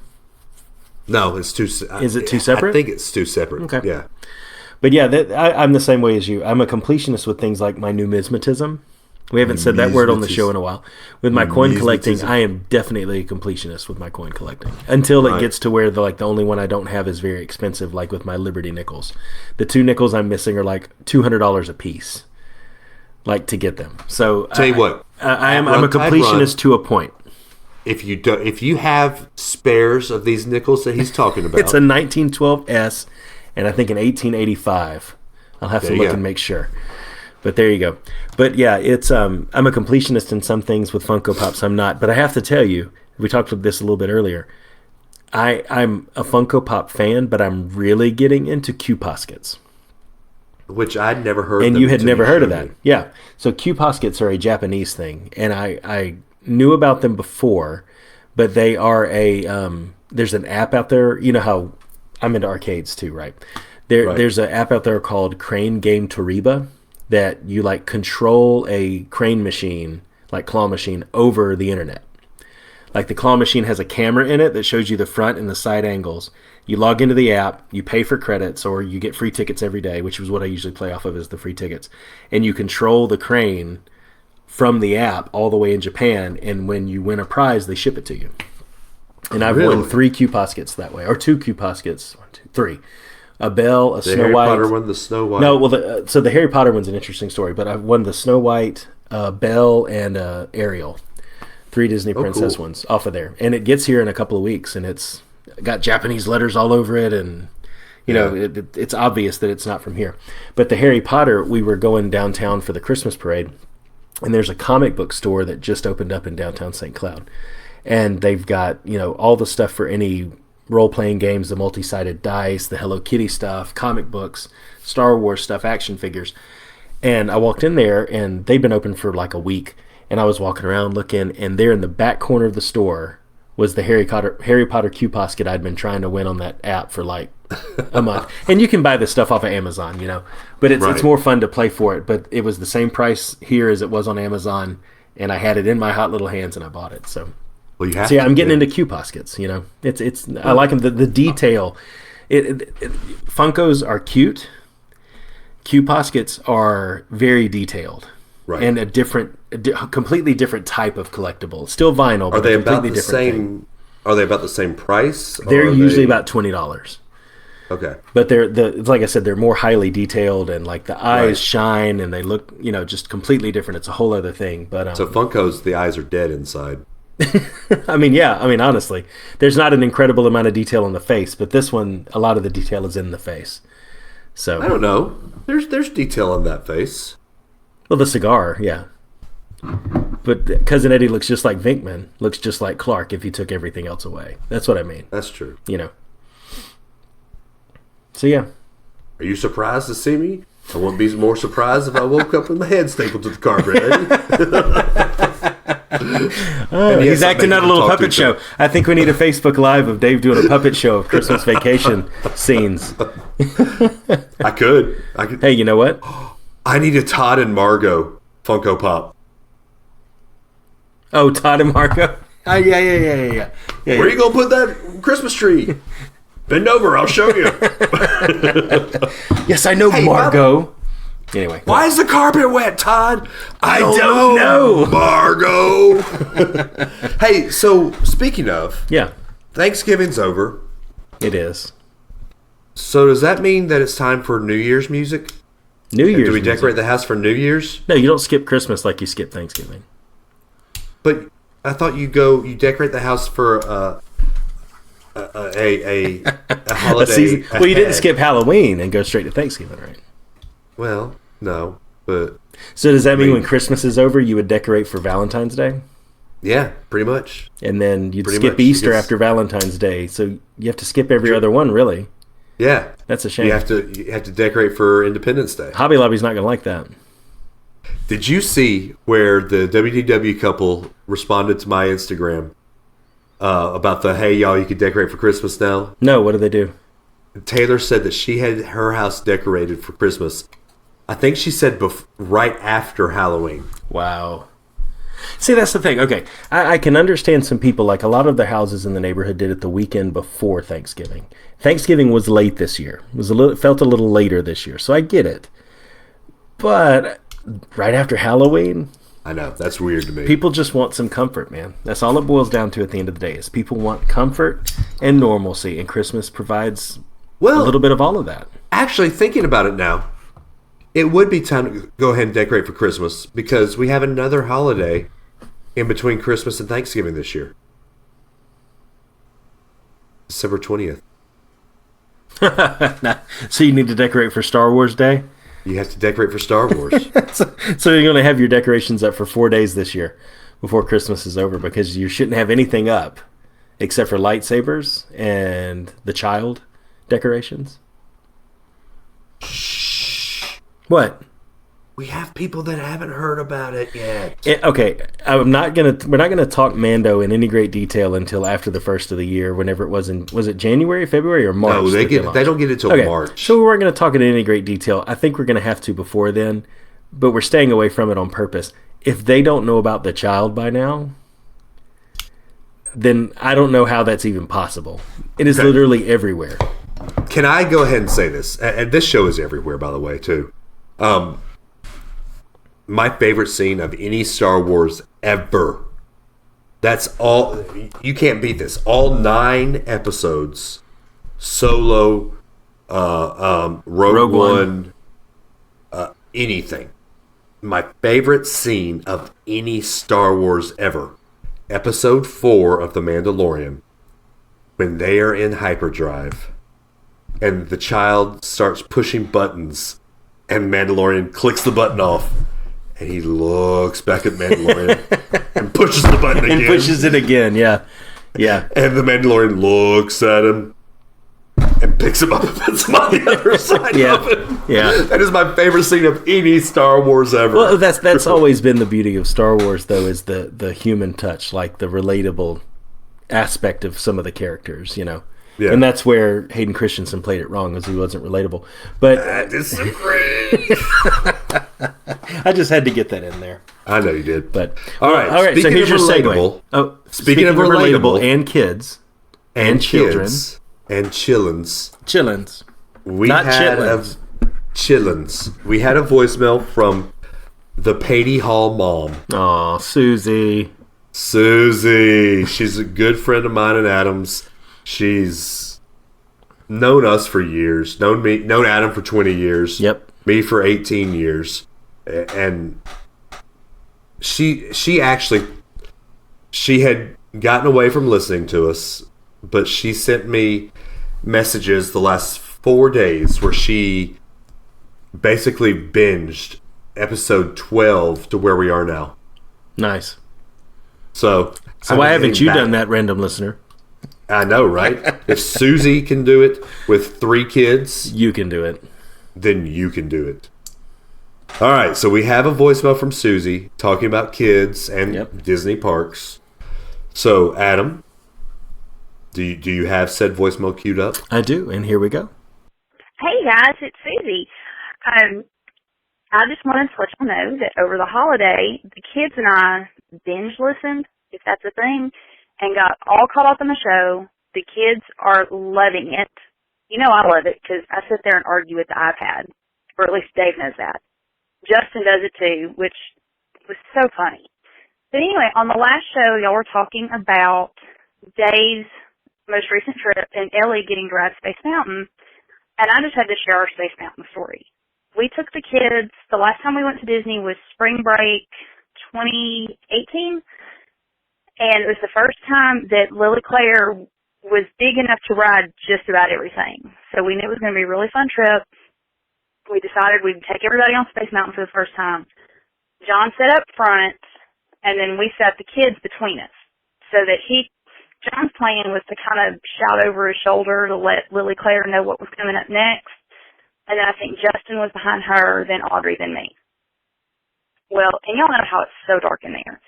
No, it's two. Is it two separate? I think it's two separate. Okay. Yeah. But yeah, I'm the same way as you. I'm a completionist with things like my numismatism. We haven't said that word on the show in a while. With my coin collecting, I am definitely a completionist with my coin collecting. Until it gets to where the only one I don't have is very expensive, like with my Liberty nickels. The 2 nickels I'm missing are like $200 a piece, like to get them. So tell you what, I'm a completionist to a point. If you have spares of these nickels that he's talking about, it's a 1912S, and I think an 1885. I'll have to look and make sure. But there you go. But yeah, it's I'm a completionist in some things with Funko Pops. I'm not, but I have to tell you, we talked about this a little bit earlier. I'm a Funko Pop fan, but I'm really getting into Q Poskets, which I'd never heard. And you had never heard of that, yeah. So Q Poskets are a Japanese thing, and I knew about them before, but they are there's an app out there. You know how I'm into arcades too, right? There's an app out there called Crane Game Toriba that you control a crane machine, like claw machine, over the internet. Like the claw machine has a camera in it that shows you the front and the side angles. You log into the app, you pay for credits, or you get free tickets every day, which is what I usually play off of, is the free tickets. And you control the crane from the app all the way in Japan, and when you win a prize, they ship it to you. And I've won 3 Q Poskets that way, or 2 Q Poskets, 3. A Belle, a Snow White. The Harry Potter one, the Snow White. No, well, so the Harry Potter one's an interesting story, but I've won the Snow White, Belle, and Ariel. 3 Disney princess ones off of there. And it gets here in a couple of weeks, and it's got Japanese letters all over it, and it's obvious that it's not from here. But the Harry Potter, we were going downtown for the Christmas parade, and there's a comic book store that just opened up in downtown St. Cloud. And they've got, all the stuff for any role-playing games, the multi-sided dice, the Hello Kitty stuff, comic books, Star Wars stuff, action figures. And I walked in there, and they'd been open for like a week. And I was walking around looking, and there in the back corner of the store was the Harry Potter Q Posket I'd been trying to win on that app for like a month. And you can buy this stuff off of Amazon, but it's more fun to play for it. But it was the same price here as it was on Amazon, and I had it in my hot little hands, and I bought it. So. Well, I'm getting into Q Poskets. It's I like them. The detail. Funkos are cute. Q Poskets are very detailed, and a completely different type of collectable. Still vinyl, but a completely different thing. Are they about the same price? They're usually about $20. Okay, but like I said, they're more highly detailed, and like the eyes shine, and they look just completely different. It's a whole other thing. But so Funkos, the eyes are dead inside. I mean, honestly, there's not an incredible amount of detail on the face, but this one, a lot of the detail is in the face. So I don't know. There's detail on that face. Well, the cigar, yeah. But Cousin Eddie looks just like Vinkman, looks just like Clark if he took everything else away. That's what I mean. That's true. So yeah. Are you surprised to see me? I wouldn't be more surprised if I woke up with my head stapled to the carpet. He's acting out a little puppet show. I think we need a Facebook Live of Dave doing a puppet show of Christmas vacation scenes. I could. Hey, you know what? I need a Todd and Margot Funko Pop. Oh, Todd and Margot? Yeah. Where are you going to put that Christmas tree? Bend over, I'll show you. Yes, I know, Margot. Anyway. Why is the carpet wet, Todd? I don't know. Margot. Hey, so speaking of, yeah, Thanksgiving's over. It is. So does that mean that it's time for New Year's music? New Year's. Do we decorate the house for New Year's? No, you don't skip Christmas like you skip Thanksgiving. But I thought you decorate the house for a holiday. Well, you didn't skip Halloween and go straight to Thanksgiving, right? Well, no, but So does that mean when Christmas is over, you would decorate for Valentine's Day? Yeah, pretty much. And then you'd skip Easter after Valentine's Day. So you have to skip every other one, really. Yeah. That's a shame. You have to decorate for Independence Day. Hobby Lobby's not going to like that. Did you see where the WDW couple responded to my Instagram about the, hey, y'all, you can decorate for Christmas now? No, what did they do? Taylor said that she had her house decorated for Christmas. I think she said right after Halloween. Wow. See, that's the thing. Okay, I can understand some people, like a lot of the houses in the neighborhood did it the weekend before Thanksgiving. Thanksgiving was late this year. It felt a little later this year, so I get it. But right after Halloween? I know, that's weird to me. People just want some comfort, man. That's all it boils down to at the end of the day, is people want comfort and normalcy, and Christmas provides a little bit of all of that. Actually, thinking about it now, it would be time to go ahead and decorate for Christmas because we have another holiday in between Christmas and Thanksgiving this year. December 20th. So you need to decorate for Star Wars Day? You have to decorate for Star Wars. So you're going to have your decorations up for 4 days this year before Christmas is over, because you shouldn't have anything up except for lightsabers and the child decorations. Shh. What? We have people that haven't heard about it yet. Okay, we're not gonna talk Mando in any great detail until after the first of the year, whenever it was it January, February, or March? No, they don't get it till March. So we weren't gonna talk in any great detail. I think we're gonna have to before then, but we're staying away from it on purpose. If they don't know about the child by now, then I don't know how that's even possible. It is literally everywhere. Can I go ahead and say this? And this show is everywhere, by the way, too. My favorite scene of any Star Wars ever. That's all. You can't beat this. All 9 episodes. Solo, Rogue One, anything. My favorite scene of any Star Wars ever. Episode 4 of The Mandalorian. When they are in hyperdrive. And the child starts pushing buttons. And Mandalorian clicks the button off. And he looks back at Mandalorian and pushes the button again. And pushes it again, yeah. Yeah. And the Mandalorian looks at him and picks him up and puts him on the other side of it. Yeah. That is my favorite scene of any Star Wars ever. Well, that's always been the beauty of Star Wars, though, is the human touch, like the relatable aspect of some of the characters, you know. Yeah. And that's where Hayden Christiansen played it wrong, because he wasn't relatable. But I disagree. I just had to get that in there. I know you did. But all right. So here's your segue. Oh, speaking of relatable and kids and children and chillins, we not had chitlins. Chillins. We had a voicemail from the Patey Hall mom. Oh, Susie. She's a good friend of mine and Adam's. She's known us for years. Known Adam for 20 years. Yep. Me for 18 years. And she had gotten away from listening to us, but she sent me messages the last 4 days where she basically binged episode 12 to where we are now. Nice. So why haven't you done that, random listener? I know, right? If Susie can do it with 3 kids, you can do it. Then you can do it. All right, so we have a voicemail from Susie talking about kids and Disney parks. So, Adam, do you have said voicemail queued up? I do, and here we go. Hey guys, it's Susie. I just wanted to let you know that over the holiday, the kids and I binge listened, if that's a thing, and got all caught up in the show. The kids are loving it. You know I love it because I sit there and argue with the iPad, or at least Dave knows that. Justin does it too, which was so funny. But anyway, on the last show, y'all were talking about Dave's most recent trip and Ellie getting to ride Space Mountain, and I just had to share our Space Mountain story. We took the kids, the last time we went to Disney was spring break 2018, and it was the first time that Lily Claire was big enough to ride just about everything. So we knew it was going to be a really fun trip. We decided we'd take everybody on Space Mountain for the first time. John sat up front, and then we sat the kids between us, so that John's plan was to kind of shout over his shoulder to let Lily Claire know what was coming up next, and then I think Justin was behind her, then Audrey, then me. Well, and y'all know how it's so dark in there.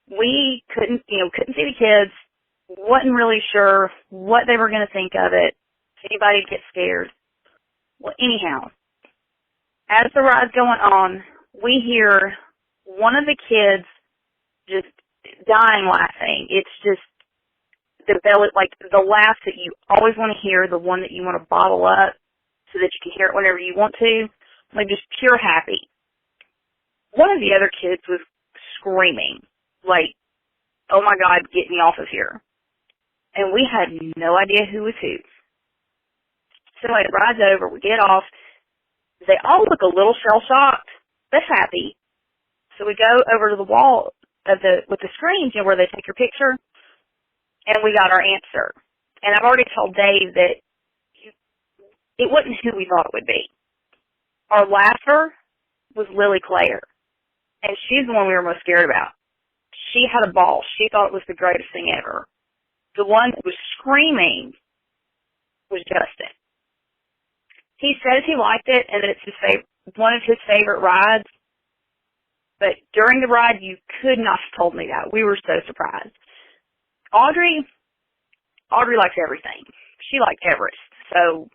We couldn't see the kids, wasn't really sure what they were going to think of it, if anybody would get scared. Well, anyhow, as the ride's going on, we hear one of the kids just dying laughing. It's just the belly, like the laugh that you always want to hear, the one that you want to bottle up so that you can hear it whenever you want to, like just pure happy. One of the other kids was screaming, like, "Oh my God, get me off of here." And we had no idea who was who. So it rides over, we get off. They all look a little shell-shocked, but happy. So we go over to the wall with the screens, where they take your picture, and we got our answer. And I've already told Dave that it wasn't who we thought it would be. Our laugher was Lily Claire, and she's the one we were most scared about. She had a ball. She thought it was the greatest thing ever. The one that was screaming was Justin. He says he liked it and that it's one of his favorite rides. But during the ride, you could not have told me that. We were so surprised. Audrey likes everything. She liked Everest. So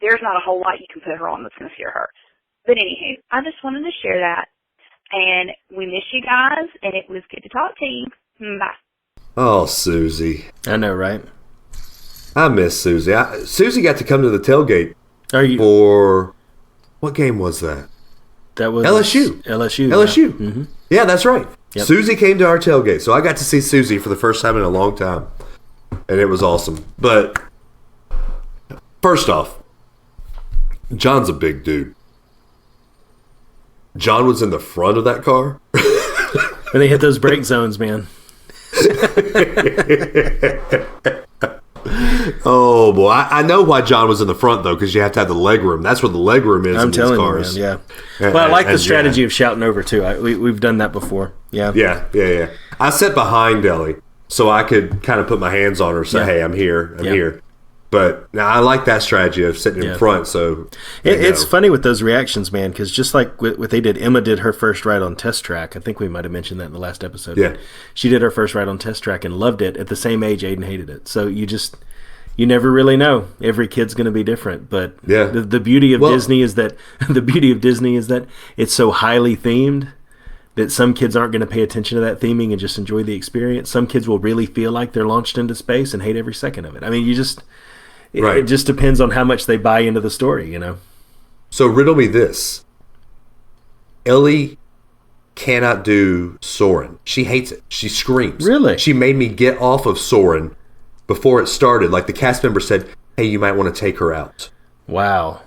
there's not a whole lot you can put her on that's going to scare her. But anywho, I just wanted to share that. And we miss you guys, and it was good to talk to you. Bye. Oh, Susie. I know, right? I miss Susie. Susie got to come to the tailgate for... What game was that? That was LSU. LSU. LSU. Yeah, mm-hmm. Yeah, that's right. Yep. Susie came to our tailgate, so I got to see Susie for the first time in a long time. And it was awesome. But first off, John's a big dude. John was in the front of that car. When they hit those brake zones, man. Oh, boy. I know why John was in the front, though, because you have to have the leg room. That's where the leg room is in these cars. You, man, yeah. Well, I like the strategy of shouting over, too. We've done that before. Yeah. Yeah. I sat behind Ellie, so I could kind of put my hands on her and say, hey, I'm here. I'm here. But now I like that strategy of sitting in front. So it's funny with those reactions, man, because just like what they did, Emma did her first ride on Test Track. I think we might have mentioned that in the last episode. Yeah, she did her first ride on Test Track and loved it. At the same age, Aiden hated it. So you never really know. Every kid's going to be different. But the beauty of Disney is that it's so highly themed that some kids aren't going to pay attention to that theming and just enjoy the experience. Some kids will really feel like they're launched into space and hate every second of it. I mean, It just depends on how much they buy into the story, you know? So riddle me this. Ellie cannot do Soarin'. She hates it. She screams. Really? She made me get off of Soarin' before it started. Like the cast member said, hey, you might want to take her out. Wow.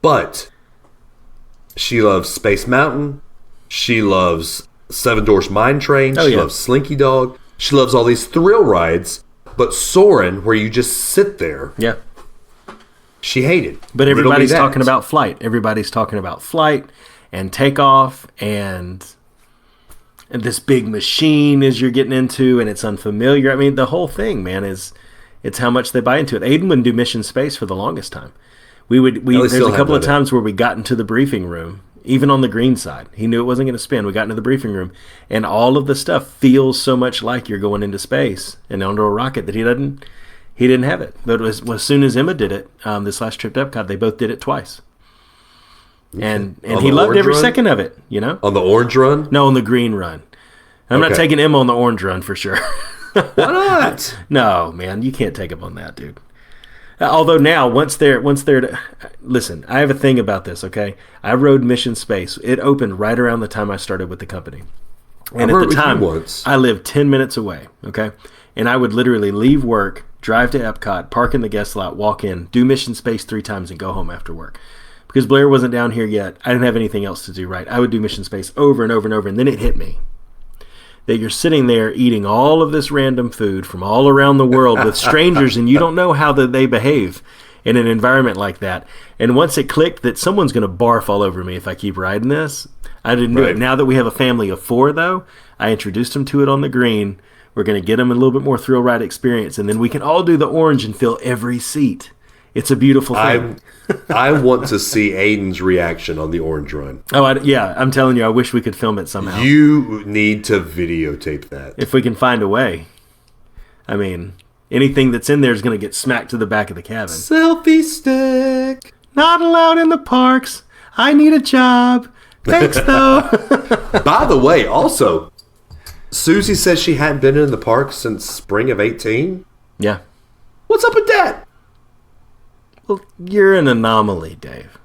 But she loves Space Mountain. She loves Seven Doors Mine Train. She loves Slinky Dog. She loves all these thrill rides. But Soarin', where you just sit there, she hated. But everybody's talking about flight. Everybody's talking about flight and takeoff and this big machine as you're getting into, and it's unfamiliar. I mean, the whole thing, man, it's how much they buy into it. Aiden wouldn't do Mission Space for the longest time. There's a couple of times where we got into the briefing room, even on the green side. He knew it wasn't going to spin. We got into the briefing room, and all of the stuff feels so much like you're going into space and onto a rocket that he didn't have it. But as soon as Emma did it, this last trip to Epcot, they both did it twice. And he loved every second of it, you know? On the orange run? No, on the green run. I'm not taking Emma on the orange run for sure. Why not? No, man, you can't take him on that, dude. Although now, once they're listen, I have a thing about this, okay? I rode Mission Space. It opened right around the time I started with the company. And at the time, I lived 10 minutes away, okay? And I would literally leave work, drive to Epcot, park in the guest lot, walk in, do Mission Space 3 times, and go home after work. Because Blair wasn't down here yet. I didn't have anything else to do, right? I would do Mission Space over and over and over, and then it hit me that you're sitting there eating all of this random food from all around the world with strangers, and you don't know how they behave. in an environment like that. And once it clicked that someone's going to barf all over me if I keep riding this, I didn't do it. Now that we have a family of 4, though, I introduced them to it on the green. We're going to get them a little bit more thrill ride experience, and then we can all do the orange and fill every seat. It's a beautiful thing. I want to see Aiden's reaction on the orange run. Oh, I'm telling you, I wish we could film it somehow. You need to videotape that. If we can find a way. I mean, anything that's in there is going to get smacked to the back of the cabin. Selfie stick. Not allowed in the parks. I need a job. Thanks, though. By the way, also, Susie says she hadn't been in the park since spring of 18. Yeah. What's up with that? Well, you're an anomaly, Dave.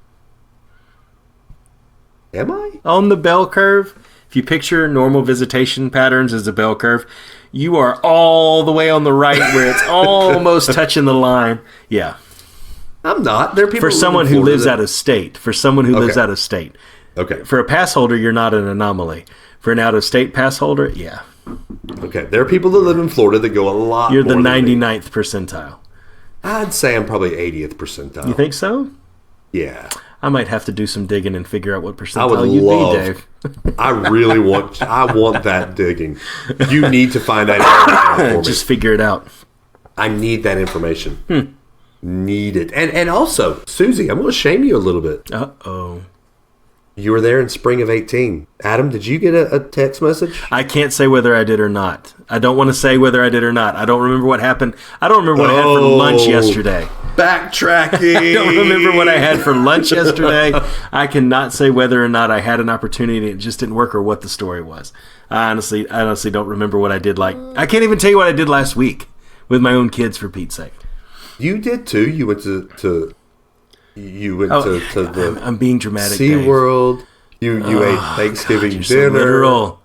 Am I? On the bell curve, if you picture normal visitation patterns as a bell curve, you are all the way on the right where it's almost touching the line. Yeah. I'm not. There are people for someone who lives out of state. For someone who lives out of state. Okay. For a pass holder, you're not an anomaly. For an out-of-state pass holder, yeah. Okay. There are people that live in Florida that go a lot You're the more than 99th percentile. I'd say I'm probably 80th percentile. You think so? Yeah. I might have to do some digging and figure out what I percentile would you'd love, be, Dave. I want that digging. You need to find that information for me. Just figure it out. I need that information. Need it. And also, Susie, I'm going to shame you a little bit. Uh-oh. You were there in spring of 18. Adam, did you get a text message? I can't say whether I did or not. I don't want to say whether I did or not. I don't remember what happened. I don't remember what I had for lunch yesterday. Backtracking. I don't remember what I had for lunch yesterday. I cannot say whether or not I had an opportunity and it just didn't work or what the story was. I honestly don't remember what I did. I can't even tell you what I did last week with my own kids, for Pete's sake. You did too. You went to the I'm being dramatic. SeaWorld. You ate Thanksgiving dinner. So literal.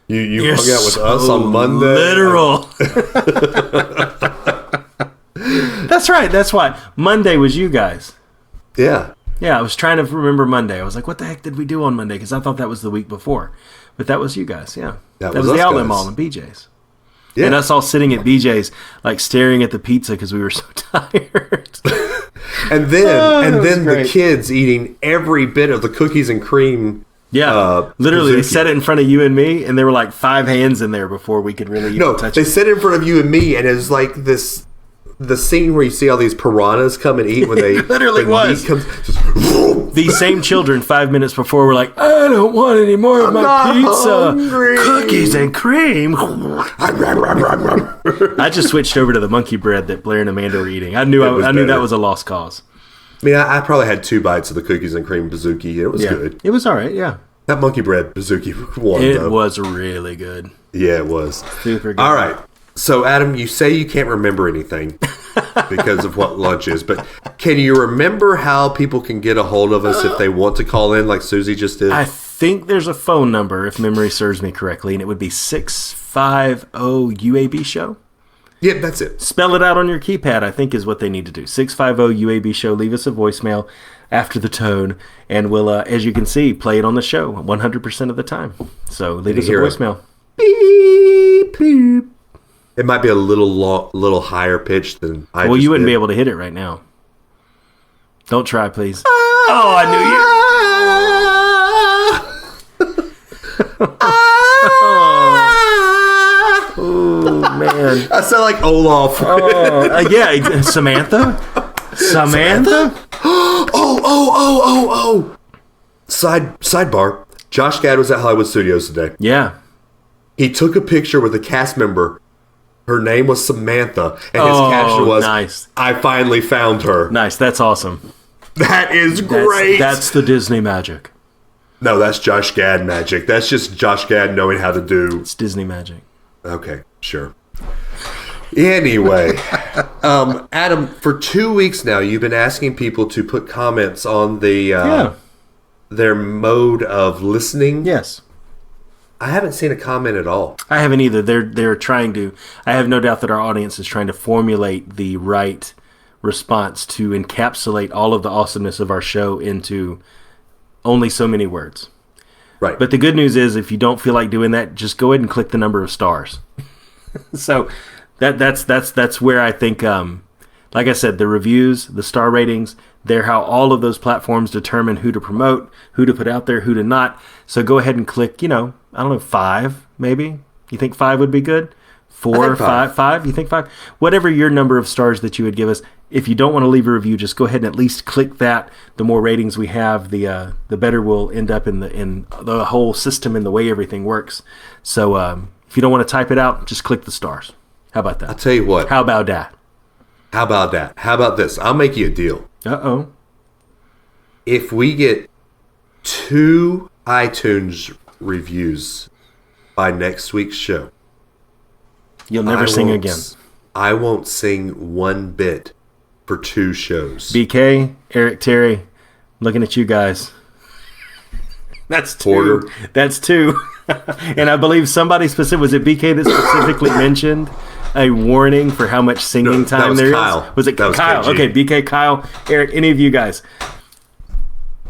You hung out with us on Monday. Literal. That's right. That's why Monday was you guys. Yeah. Yeah, I was trying to remember Monday. I was like, what the heck did we do on Monday? Because I thought that was the week before. But that was you guys, yeah. That was the Outlet Mall and BJ's. Yeah. And us all sitting at BJ's, staring at the pizza because we were so tired. and then the kids eating every bit of the cookies and cream. Yeah, literally, they set it in front of you and me, and there were 5 hands in there before we could really even touch it. They set it in front of you and me, and it was like this. The scene where you see all these piranhas come and eat when they it literally was. These same children 5 minutes before were like, I don't want any more of my pizza. Hungry. Cookies and cream. I just switched over to the monkey bread that Blair and Amanda were eating. I knew that was a lost cause. I mean, I probably had 2 bites of the cookies and cream bazooki. It was good. It was all right, yeah. That monkey bread bazooki won, It was really good. Yeah, it was. Super good. All right. So, Adam, you say you can't remember anything because of what lunch is, but can you remember how people can get a hold of us if they want to call in like Susie just did? I think there's a phone number, if memory serves me correctly, and it would be 650 UAB show. Yep, that's it. Spell it out on your keypad, I think, is what they need to do. 650 UAB show. Leave us a voicemail after the tone, and we'll, as you can see, play it on the show 100% of the time. So leave us a voicemail. Beep, beep. It might be a little higher pitched than I Well, just you wouldn't did. be able to hit it right now. Don't try, please. Oh, I knew you. Oh, man. I sound like Olaf. Yeah, Samantha? Samantha? Oh. Sidebar. Josh Gad was at Hollywood Studios today. Yeah. He took a picture with a cast member. Her name was Samantha, and his caption was, nice. I finally found her. Nice. That's awesome. That is great. That's the Disney magic. No, that's Josh Gad magic. That's just Josh Gad knowing how to do... It's Disney magic. Okay, sure. Anyway, Adam, for 2 weeks now, you've been asking people to put comments on their mode of listening. Yes. I haven't seen a comment at all. I haven't either. They're trying to. I have no doubt that our audience is trying to formulate the right response to encapsulate all of the awesomeness of our show into only so many words. Right. But the good news is, if you don't feel like doing that, just go ahead and click the number of stars. So that's where I think like I said, the reviews, the star ratings, they're how all of those platforms determine who to promote, who to put out there, who to not. So go ahead and click, I don't know, 5 maybe? You think 5 would be good? 4, 5? You think 5? Whatever your number of stars that you would give us. If you don't want to leave a review, just go ahead and at least click that. The more ratings we have, the better we'll end up in the whole system and the way everything works. So if you don't want to type it out, just click the stars. How about that? I'll tell you what. How about that? How about that? How about this? I'll make you a deal. Uh-oh. If we get 2 iTunes reviews by next week's show, you'll never sing again. I won't sing one bit for 2 shows. BK, Eric, Terry, looking at you guys. That's 2. Porter. That's 2. And I believe somebody specific, was it BK that specifically mentioned a warning for how much singing time there Kyle. is? Was it That was Kyle? KG. Okay, BK, Kyle, Eric, any of you guys.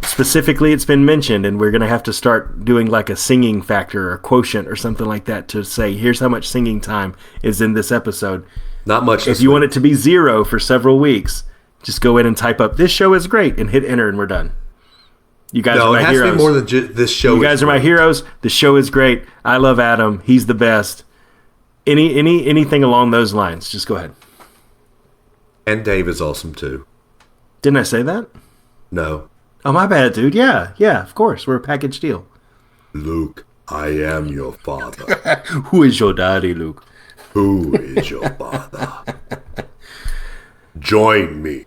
Specifically, it's been mentioned, and we're going to have to start doing like a singing factor or quotient or something like that to say, here's how much singing time is in this episode. Not much. If you want it to be 0 for several weeks, just go in and type up, this show is great, and hit enter, and we're done. You guys are my heroes. No, it has to be more than this show. You guys are my heroes. The show is great. I love Adam. He's the best. Anything along those lines, just go ahead. And Dave is awesome too. Didn't I say that? No. Oh, my bad, dude. Yeah, of course. We're a package deal. Luke, I am your father. Who is your daddy, Luke? Who is your father? Join me,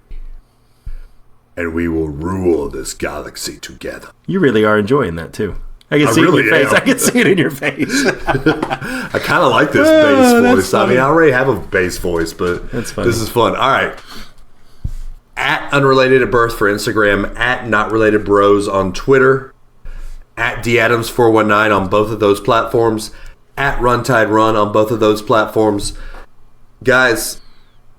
and we will rule this galaxy together. You really are enjoying that, too. I can see it in your face. I can see it in your face. I kind of like this bass voice. funny. I mean, I already have a bass voice, but That's funny. This is fun. All right. At Unrelated at Birth for Instagram, at Not Related Bros on Twitter, at DAdams419 on both of those platforms, at Runtide Run on both of those platforms. Guys,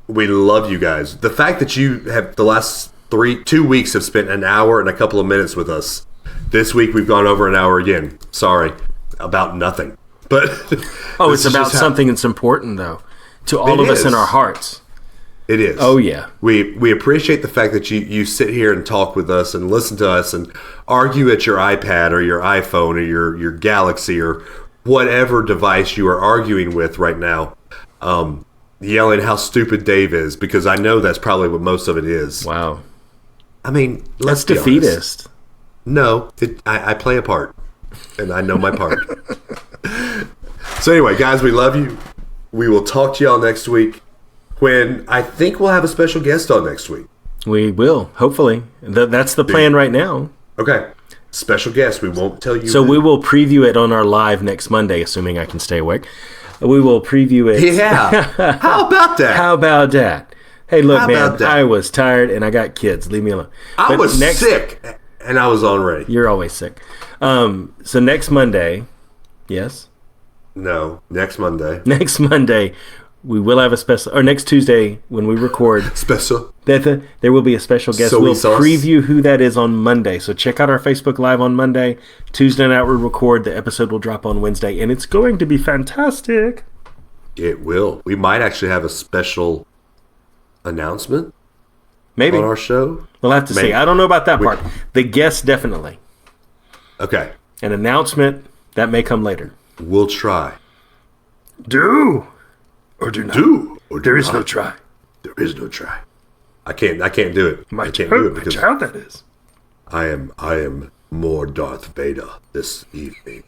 we love you guys. The fact that you have the last 2 weeks have spent an hour and a couple of minutes with us. This week we've gone over an hour again. Sorry about nothing. But it's about something that's important, though, to all of us in our hearts. It is. Oh, yeah. We appreciate the fact that you sit here and talk with us and listen to us and argue at your iPad or your iPhone or your Galaxy or whatever device you are arguing with right now, yelling how stupid Dave is, because I know that's probably what most of it is. Wow. I mean, let's That's be defeatist. honest. No, I play a part, and I know my part. So anyway, guys, we love you. We will talk to y'all next week, when I think we'll have a special guest on next week. We will, hopefully. That's the plan right now. Okay. Special guest. We won't tell you. So we will preview it on our live next Monday, assuming I can stay awake. We will preview it. Yeah. How about that? How about that? Hey, look, How man, about that? I was tired and I got kids. Leave me alone. I was sick, and I was on ready. You're always sick. So next Monday, yes? No, next Monday. Next Monday, we will have a special, or next Tuesday when we record, Special. there will be a special guest. Soy We'll sauce. preview who that is on Monday. So check out our Facebook Live on Monday. Tuesday night we record. The episode will drop on Wednesday, and it's going to be fantastic. It will. We might actually have a special announcement Maybe. on our show. We'll have to see. Maybe. I don't know about that part. The guest, definitely. Okay. An announcement, that may come later. We'll try. Do or do not. Do. Or do There is not. no try. There is no try. I can't do it. My I can't do it my because child, that is. I am more Darth Vader this evening.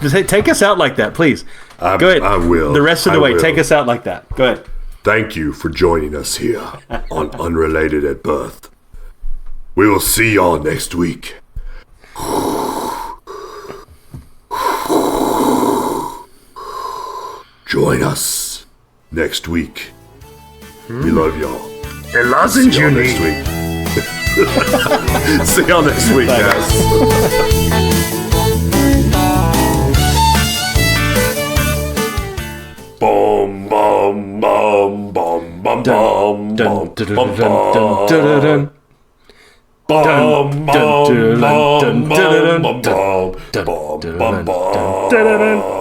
Just take us out like that, please. Go ahead. I will. The rest of the I way, will. take us out like that. Go ahead. Thank you for joining us here on Unrelated at Birth. We will see y'all next week. Join us next week. We love y'all. The See lozenge y'all you next need. week. See y'all next week, Bye, guys. Bum bum bum bum bum Dun, bum dun, bum dun, bum dun, dun, dun, dun. bum Dun, dun, dun, dun, dun, bum bum dun, bum dun, bum dun, dun, dun.